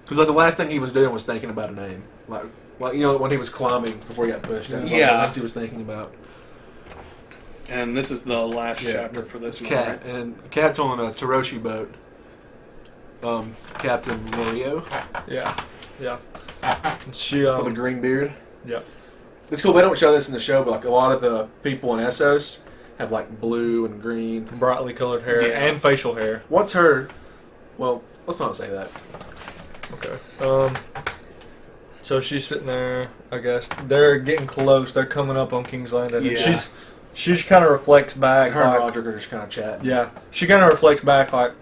Because like the last thing he was doing was thinking about a name. Like when he was climbing before he got pushed. That was like the Yeah. next he was thinking about. And this is the last chapter for this one. Cat, right? and Cat's on a Taroshi boat. Captain Morio Yeah. Yeah. She with a green beard. yeah. It's cool. They don't show this in the show, but like a lot of the people in Essos have like blue and green. Brightly colored hair Yeah. and facial hair. What's her? Well, let's not say that. Okay. So she's sitting there. I guess they're getting close. They're coming up on King's Landing. And Yeah. she kind of reflects back. Her and like, Roger are just kind of chatting. yeah. She kind of reflects back like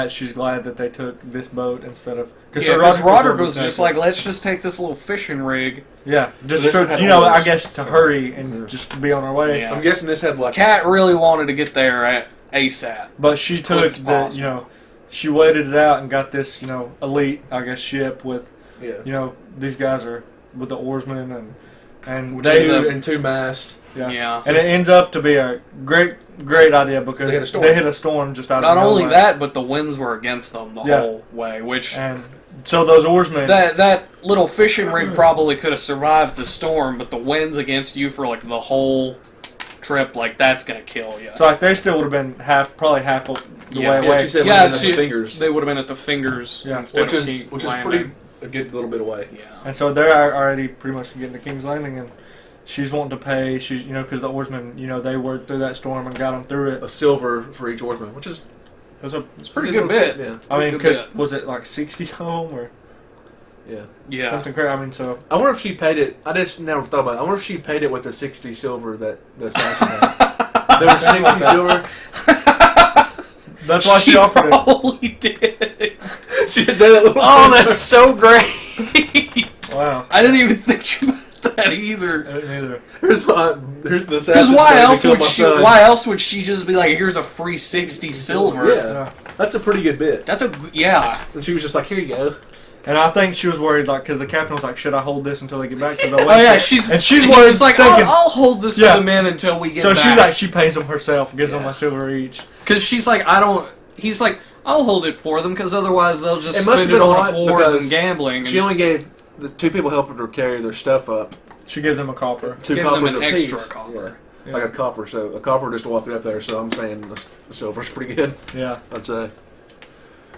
she's glad that they took this boat instead of Yeah, because Roderick was just like, let's just take this little fishing rig. yeah, just this to, one had I oars. guess to hurry and just to be on our way. Yeah. I'm guessing this had like Cat really wanted to get there at ASAP. But she As quick took as the possible. she waited it out and got this elite I guess ship with yeah, these guys are with the oarsmen and Which they is and two mast. Yeah. and it ends up to be a great idea because They hit a storm. they hit a storm just out Not of only nowhere. that, but the winds were against them the Yeah. whole way, which And so those oarsmen that little fishing rig probably could have survived the storm, but the winds against you for like the whole trip, like that's gonna kill you. so like they still would have been half of the Yeah. way Yeah, away. she said Yeah, yeah, she- the fingers, they would have been at the fingers Yeah. instead which of is King's pretty Landing. a good little bit away. Yeah. And so they're already pretty much getting to King's Landing, and she's wanting to pay. She's because the oarsmen, they worked through that storm and got them through it. A silver for each oarsman, which is It was a, It's a pretty good bit. Yeah, I mean, Good because bit. was it like 60 home or yeah. Yeah. something crazy? I mean, so I wonder if she paid it. I just never thought about it. I wonder if she paid it with the 60 silver that the assassin had. There was 60 silver. that's why she offered it. probably did. She just did that little. Oh, that's so great. Wow. I didn't even think about that either. Neither. Here's the Because assassin's why gonna else kill would my she? son. Why else would she just be like, "Here's a free 60 silver"? Yeah, that's a pretty good bit. That's a yeah. And she was just like, "Here you go." And I think she was worried, like, because the captain was like, "Should I hold this until they get back?" Oh yeah, she's worried, like, thinking, I'll hold this Yeah. for the men until we get so back. she's like, she pays them herself, gives them a silver each. Because she's like, I don't. He's like, I'll hold it for them because otherwise they'll just It must spend have it been a on lot whores because and gambling. She only gave the two people helping her carry their stuff up She gave them a copper. 2 Give them coppers an apiece. extra copper. Yeah. Like a copper. So a copper just walking up there. So I'm saying the silver's pretty good. Yeah. I'd say.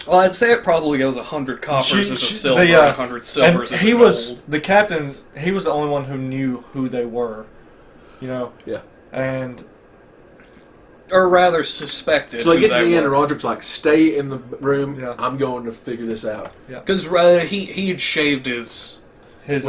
Well, I'd say it probably goes 100 coppers as a silver, the, and 100 silvers and as he a was gold. the captain. He was the only one who knew who they were, you know. Yeah. And Or rather, suspected. So they get to the end, and Roderick's like, "Stay in the room. Yeah. I'm going to figure this out." Because he had shaved his his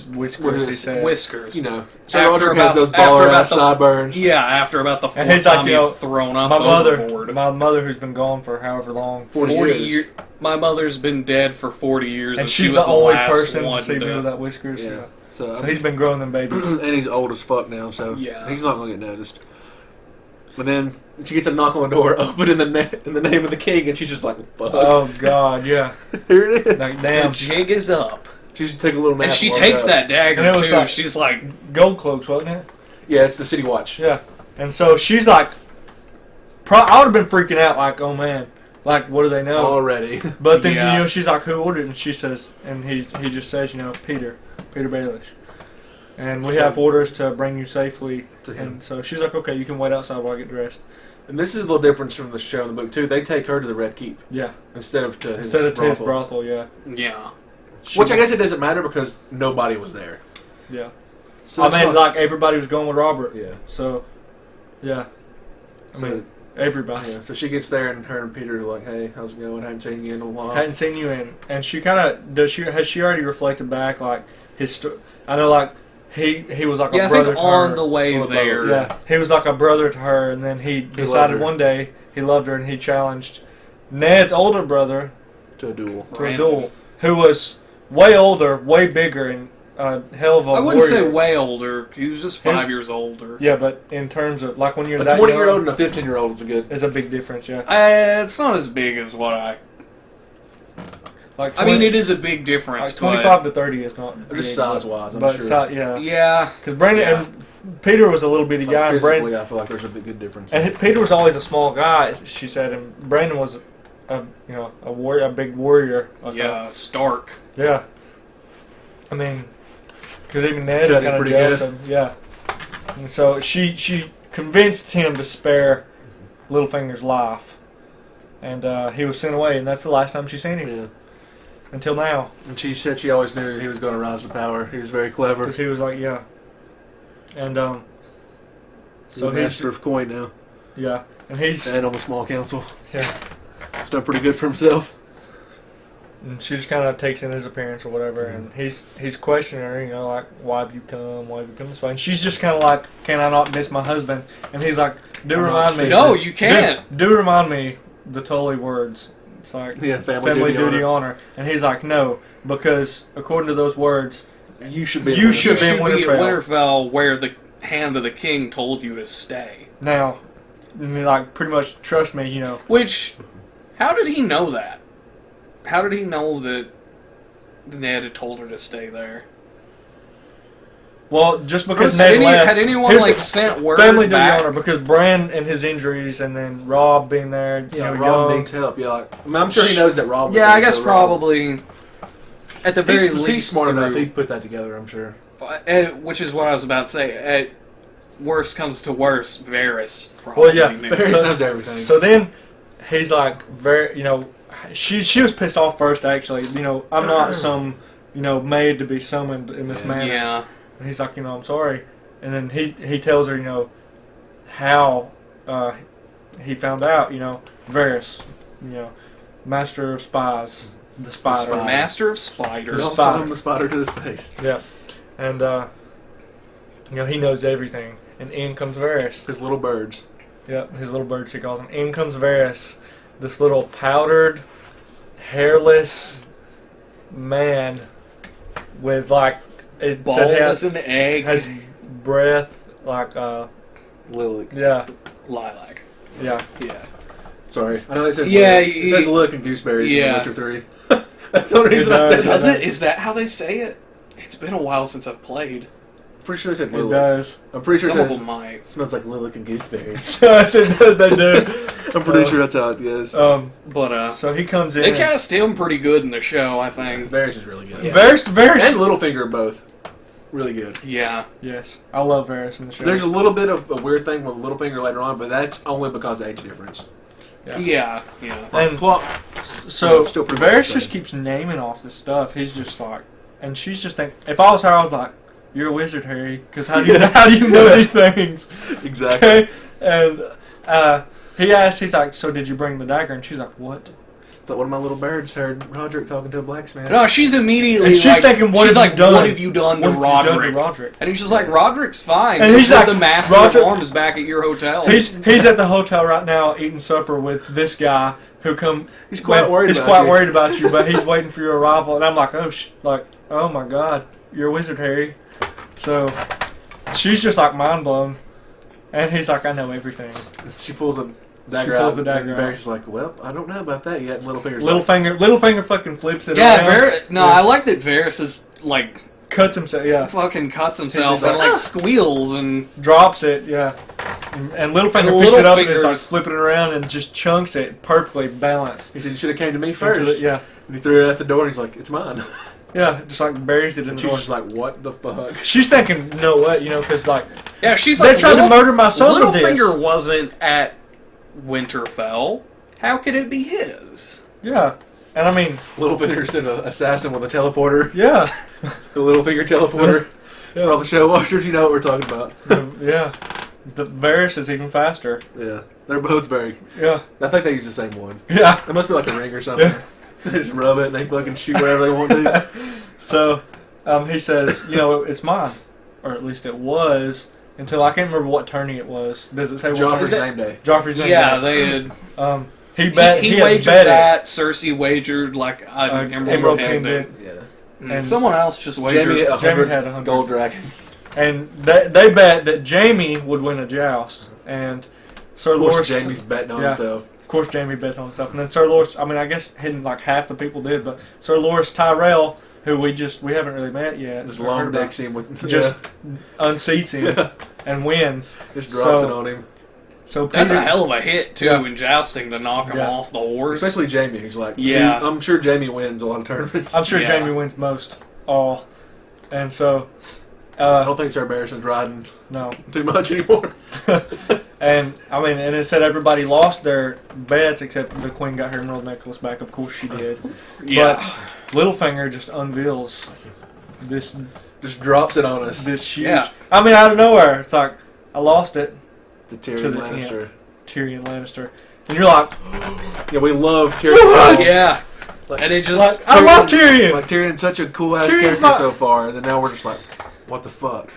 whiskers, he said. whiskers. You know, so After Roderick about- has those after baller about ass the- sideburns. Yeah, after about the And fourth he's like, time you he know, had thrown up my overboard. mother who's been gone for however long, 40 years. My mother's been dead for 40 years, and she she's was the only last person to one see me with that whiskers. Yeah. Yeah. So, So he's been growing them babies. and he's old as fuck now, so Yeah. he's not gonna get noticed. But then she gets a knock on the door, open in the name of the king, and she's just like, "Fuck." Oh God, yeah. Here it is. Like, The damn. jig is up. She should take a little nap. And she while takes up. that dagger, And it was too. like- She's like, Gold cloaks, wasn't it? Yeah, it's the City Watch. Yeah. And so she's like, I would have been freaking out, like, oh man, like, what do they know? Already. But then Yeah. you know, she's like, who ordered it? And she says, and he just says, you know, Peter Baelish, and we So- have orders to bring you safely. To him. And so she's like, okay, you can wait outside while I get dressed. And this is a little difference from the show and the book too. They take her to the Red Keep Yeah. instead of to his Instead of to his brothel. brothel, yeah. yeah. Which I guess it doesn't matter because nobody was there. Yeah. So I it's mean, fine. like everybody was going with Robert. Yeah. So, yeah. I So, mean, everybody. yeah. So she gets there, and her and Peter are like, "Hey, how's it going? I haven't seen you in a while." Hadn't seen you in, and she kind of has she already reflected back like his I know like he was like Yeah, a I brother think to on her. the way On the boat, there. Yeah, he was like a brother to her, and then he loved decided her. one day he loved her, and he challenged Ned's older brother To a duel. to a Brandon. duel, who was way older, way bigger, and a hell of a I wouldn't say warrior. way older. He was just He was- 5 years older. Yeah, but in terms of like when you're A that 20-year-old young, and a 15-year-old is a good. is a big difference. Yeah, It's not as big as what I... like I mean, it is a big difference. like 25 to 30 is not Just big, size-wise, I'm but sure. yeah, Yeah. because Brandon Yeah. and Peter was a little bitty Like, guy, and Brandon. physically, I feel like there's a big good difference. And Peter was always a small guy, she said, and Brandon was, a a big warrior. Like Yeah, Stark. yeah. I mean, because even Ned is Cut him kind of pretty jealous good. of him. Yeah. And so she convinced him to spare Littlefinger's life, and he was sent away, and that's the last time she's seen him Yeah. until now, And she said she always knew he was going to rise to power. He was very clever. because he was like, yeah. And He's so a master of coin now. yeah, and he's And on the small council. yeah. He's done pretty good for himself. And she just kind of takes in his appearance or whatever, and he's questioning her, you know, like, why have you come this way? And she's just kind of like, can I not miss my husband? And he's like, do I'm not remind me. stupid. No, you can't. Do remind me the Tully words. It's like, Yeah, family duty, honor. And he's like, no, because according to those words, You should be. You a should You be in should be at Winterfell. Winterfell where the hand of the king told you to stay. now, like, pretty much trust me, you know. Which, how did he know that? How did he know that Ned had told her to stay there? Well, just because Had Ned left. had anyone here's like the sent word family duty back? honor, because Bran and his injuries, and then Rob being there, you Yeah, know, Rob young. needs help. Yeah, like, I mean, I'm sure he knows that Rob. was Yeah, there, I guess so Rob- probably. At the very least, he's smart enough. through- He put that together. I'm sure. Which is what I was about to say. At worst comes to worst, Varys probably Well, yeah, knew. Varys So- knows everything. So then he's like, very, you know, she was pissed off first, actually. You know, I'm not some, you know, made to be summoned in this Yeah. manner. Yeah. And he's like, you know, I'm sorry. And then he tells her, you know, how he found out, you know, Varys, you know, master of spies, the spider. spider. Master of He Spiders. also spider. summoned the spider to his face Yeah. And, you know, he knows everything. And in comes Varys. his little birds. Yep, his little birds, he calls him. In comes Varys, this little powdered, hairless man with, like, it Bald said as an egg. has breath like Lilac. yeah. Lilac. Yeah. Yeah. Sorry. I know it says Yeah, Lilac. It says Lilac and Gooseberries in Yeah. Witcher 3. That's the only reason I said Does that. it? Is that how they say it? It's been a while since I've played. I'm pretty sure they said It Lilac. does. I'm pretty sure Some it of says, them might. it smells like Lilac and Gooseberries. Yes, it does. They do. I'm pretty sure that's how it goes. But So he comes in. they cast him pretty good in the show, I think. Varys is really good. Varys. And Littlefinger both. Really good. Yeah. Yes, I love Varys in the show. There's a little bit of a weird thing with Littlefinger later on, but that's only because of age difference. Yeah. and Plot. so Still pretty much the Varys same. just keeps naming off this stuff. He's just like, and she's just thinking. If I was her, I was like, "You're a wizard, Harry, because how do you know these things?" Exactly. Okay, and he asks, he's like, "So did you bring the dagger?" And she's like, "What?" It's like one of my little birds heard Roderick talking to a blacksmith. No, she's immediately And she's like, thinking, what she's have you like, done? what have you done to What have you done Roderick? to Roderick? And he's just like, Roderick's fine. And he's like, the Master Roderick- of Arms back at your hotel. He's at the hotel right now eating supper with this guy who come. He's quite worried He's about quite you. worried about you, but he's waiting for your arrival. And I'm like, oh my God, you're a wizard, Harry. So she's just like mind blown, and he's like, I know everything. She pulls the dagger She pulls out. the dagger and out. Varys is like, well, I don't know about that yet. And Littlefinger's like, Littlefinger fucking flips it yeah, around. I like that Varys is like Cuts himself, yeah. fucking cuts himself just and like, like squeals and Drops it, yeah. And Littlefinger And picks it up and is like Littlefinger's- flipping it around and just chunks it perfectly balanced. he said, you should have came to me into first. the- yeah. And he threw it at the door and he's like, it's mine. Yeah, just like buries it in And the she's door. just like, what the fuck? She's thinking, you know what, because like, yeah, she's they like tried to murder my son with this. Littlefinger wasn't at Winterfell. How could it be his? Yeah. And I mean, Littlefinger's an assassin with a teleporter. yeah. The Littlefinger teleporter. For all the show watchers, you know what we're talking about. Yeah. The Varys is even faster. Yeah. They're both very... Yeah. I think they use the same one. Yeah. It must be like a ring or something. Yeah. They just rub it and they fucking shoot wherever they want to. So, he says, it's mine. Or at least it was, until I can't remember what tourney it was. Does it say what Joffrey's tourney? name day. Joffrey's name. Yeah, day. they had. He He had wagered bet it. that. Cersei wagered like an emerald pendant. Yeah. And someone else just Jamie wagered. Jamie had 100 gold dragons. And they bet that Jamie would win a joust. And Sir Of course, Loras... Jamie's betting on Yeah. himself. Of course, Jamie bets on himself. And then Sir Loras... I mean, I guess like half the people did, but Sir Loras Tyrell, who we haven't really met yet. Just or long heard about, dicks him with... just unseats him Yeah. and wins. Just drops So- it on him. So That's Peter, a hell of a hit too Yeah. in jousting to knock him Yeah. off the horse. Especially Jamie, who's like... Yeah. I'm sure Jamie wins a lot of tournaments. I'm sure Yeah. Jamie wins most all. And so... I don't think Sir Barristan's riding no. too much anymore. And I mean, and it said everybody lost their bets except the Queen got her emerald necklace back. Of course she did. yeah. But Littlefinger just unveils this Just drops it on us. huge. Yeah. I mean, out of nowhere, it's like I lost it. The To Tyrion the- Lannister. Tyrion Lannister, and you're like, Yeah, we love Tyrion. What? Yeah. Like- And it just. I love Tyrion. Like Tyrion's such a cool ass Tyrion's character my- so far, and then now we're just like, what the fuck?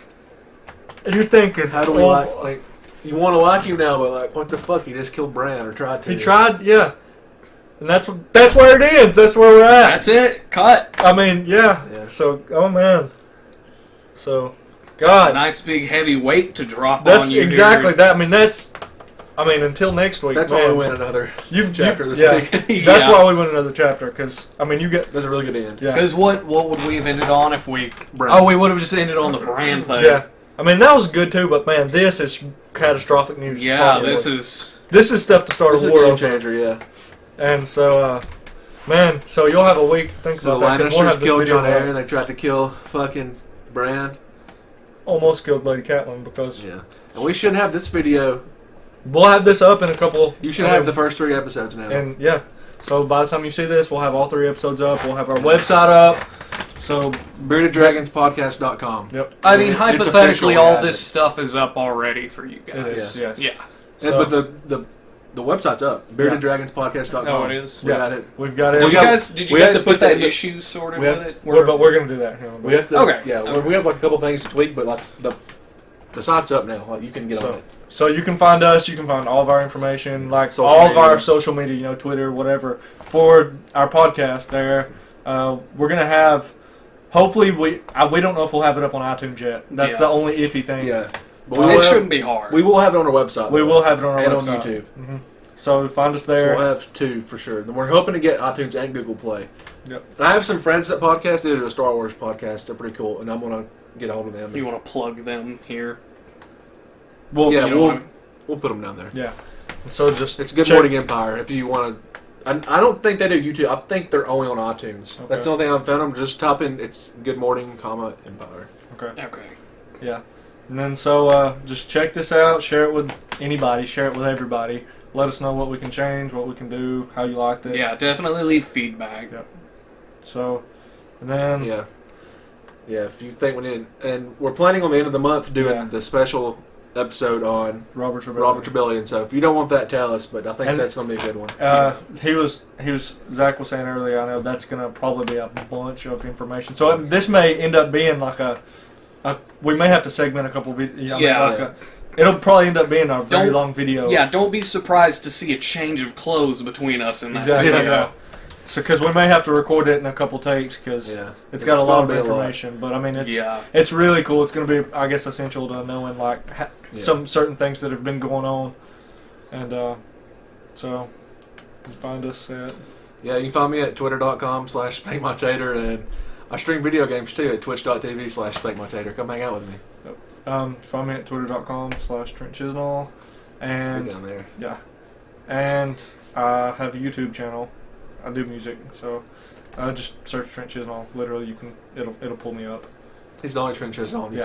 And you're thinking, How do we well, like you want to like him now, but like, what the fuck? He just killed Bran or tried to. He tried, yeah. And that's where it ends. That's where we're at. That's it. Cut. I mean, yeah. Yeah. So, oh man. So, God. A nice big heavy weight to drop That's on you. exactly here. that. I mean, until next week. That's man, why we win another chapter this yeah. week. That's Yeah. why we win another chapter. Because I mean, you get That's a really good end. yeah, Because what would we have ended on if we? Bran. Oh, we would have just ended on the Bran thing. yeah. I mean, that was good too. But man, this is catastrophic news. Yeah, possibly. this is. this is stuff to start This is a a war game over. changer, yeah. And so, man, so you'll have a week to think So the about that. 'cause we'll Lannisters have this killed video Jon out. Arryn. They tried to kill fucking Bran. Almost killed Lady Catelyn because Yeah. And we should have this video. we'll have this up in a couple. You should have the first 3 episodes now. And yeah, so by the time you see this, we'll have all 3 episodes up. We'll have our website up. So BeardedDragonsPodcast.com. yep. I mean, It's hypothetically, official, all yeah. this stuff is up already for you guys. It is. Yes. Yeah. So, But the website's up. BeardedDragonsPodcast.com. Oh, it is? We Yeah. got it. we've got it. Did you got- guys? Did you we have guys to put get that that in the- issue sorted we have- with it? But we're gonna do that. We have to. Okay. Yeah, Okay. we have like a couple things to tweak, but like the site's up now. Like you can get on it. So you can find us. You can find all of our information, like Social all of media. our social media, Twitter, whatever, for our podcast. There, we're gonna have hopefully we don't know if we'll have it up on iTunes yet. That's Yeah. the only iffy thing. Yeah. But It shouldn't be hard. We will have it on our website. We will have it on our and website. on YouTube. Mm-hmm. So find us So there. we'll have 2 for sure. And we're hoping to get iTunes and Google Play. Yep. And I have some friends that podcast. They do a Star Wars podcast. They're pretty cool, and I'm gonna get a hold of them. You want to plug them here? Well, Yeah, You know what I mean? we'll put them down there. yeah. So just It's Good check- Morning Empire. If you want to, I don't think they do YouTube. I think they're only on iTunes. Okay. That's the only thing I've found them. Just type in it's Good Morning, Empire. Okay. Okay. Yeah. And then so just check this out. Share it with anybody. Share it with everybody. Let us know what we can change, what we can do, how you liked it. Yeah, definitely leave feedback. Yep. So, and then Yeah. Yeah. If you think we need, and we're planning on the end of the month doing Yeah. the special episode on Robert Trebellion. Robert Trebellion. So if you don't want that, tell us. But I think And- that's going to be a good one. He was Zach was saying earlier. I know that's gonna probably be a bunch of information. So this may end up being like a we may have to segment a couple videos. Yeah. It'll probably end up being a very Don't- long video. Yeah, don't be surprised to see a change of clothes between us in that Exactly. video. Yeah. So because we may have to record it in a couple takes because Yeah. it's got a lot of gonna be a lot. information. But I mean, it's Yeah. it's really cool. It's going to be, I guess, essential to knowing like Yeah. some certain things that have been going on, and so you can find us at Yeah, you can find me at twitter.com/spankmytater, and I stream video games too at twitch.tv/spankmytater. Come hang out with me. find me at twitter.com/Trent Chisnall, We're and down there. yeah, and I have a YouTube channel. I do music, so just search Trent Chisnall. Literally, it'll pull me up. He's the only Trenchers on Yeah.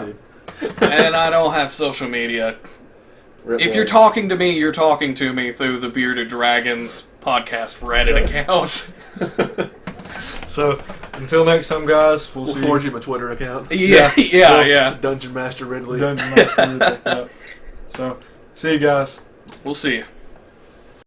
YouTube. And I don't have social media. Rip If Wade. you're talking to me, you're talking to me through the Bearded Dragons podcast Reddit account. So until next time, guys, we'll we'll see forward you my Twitter account. Yeah. Dungeon Master Ridley. Dungeon Master. Yeah. So see you guys. We'll see you.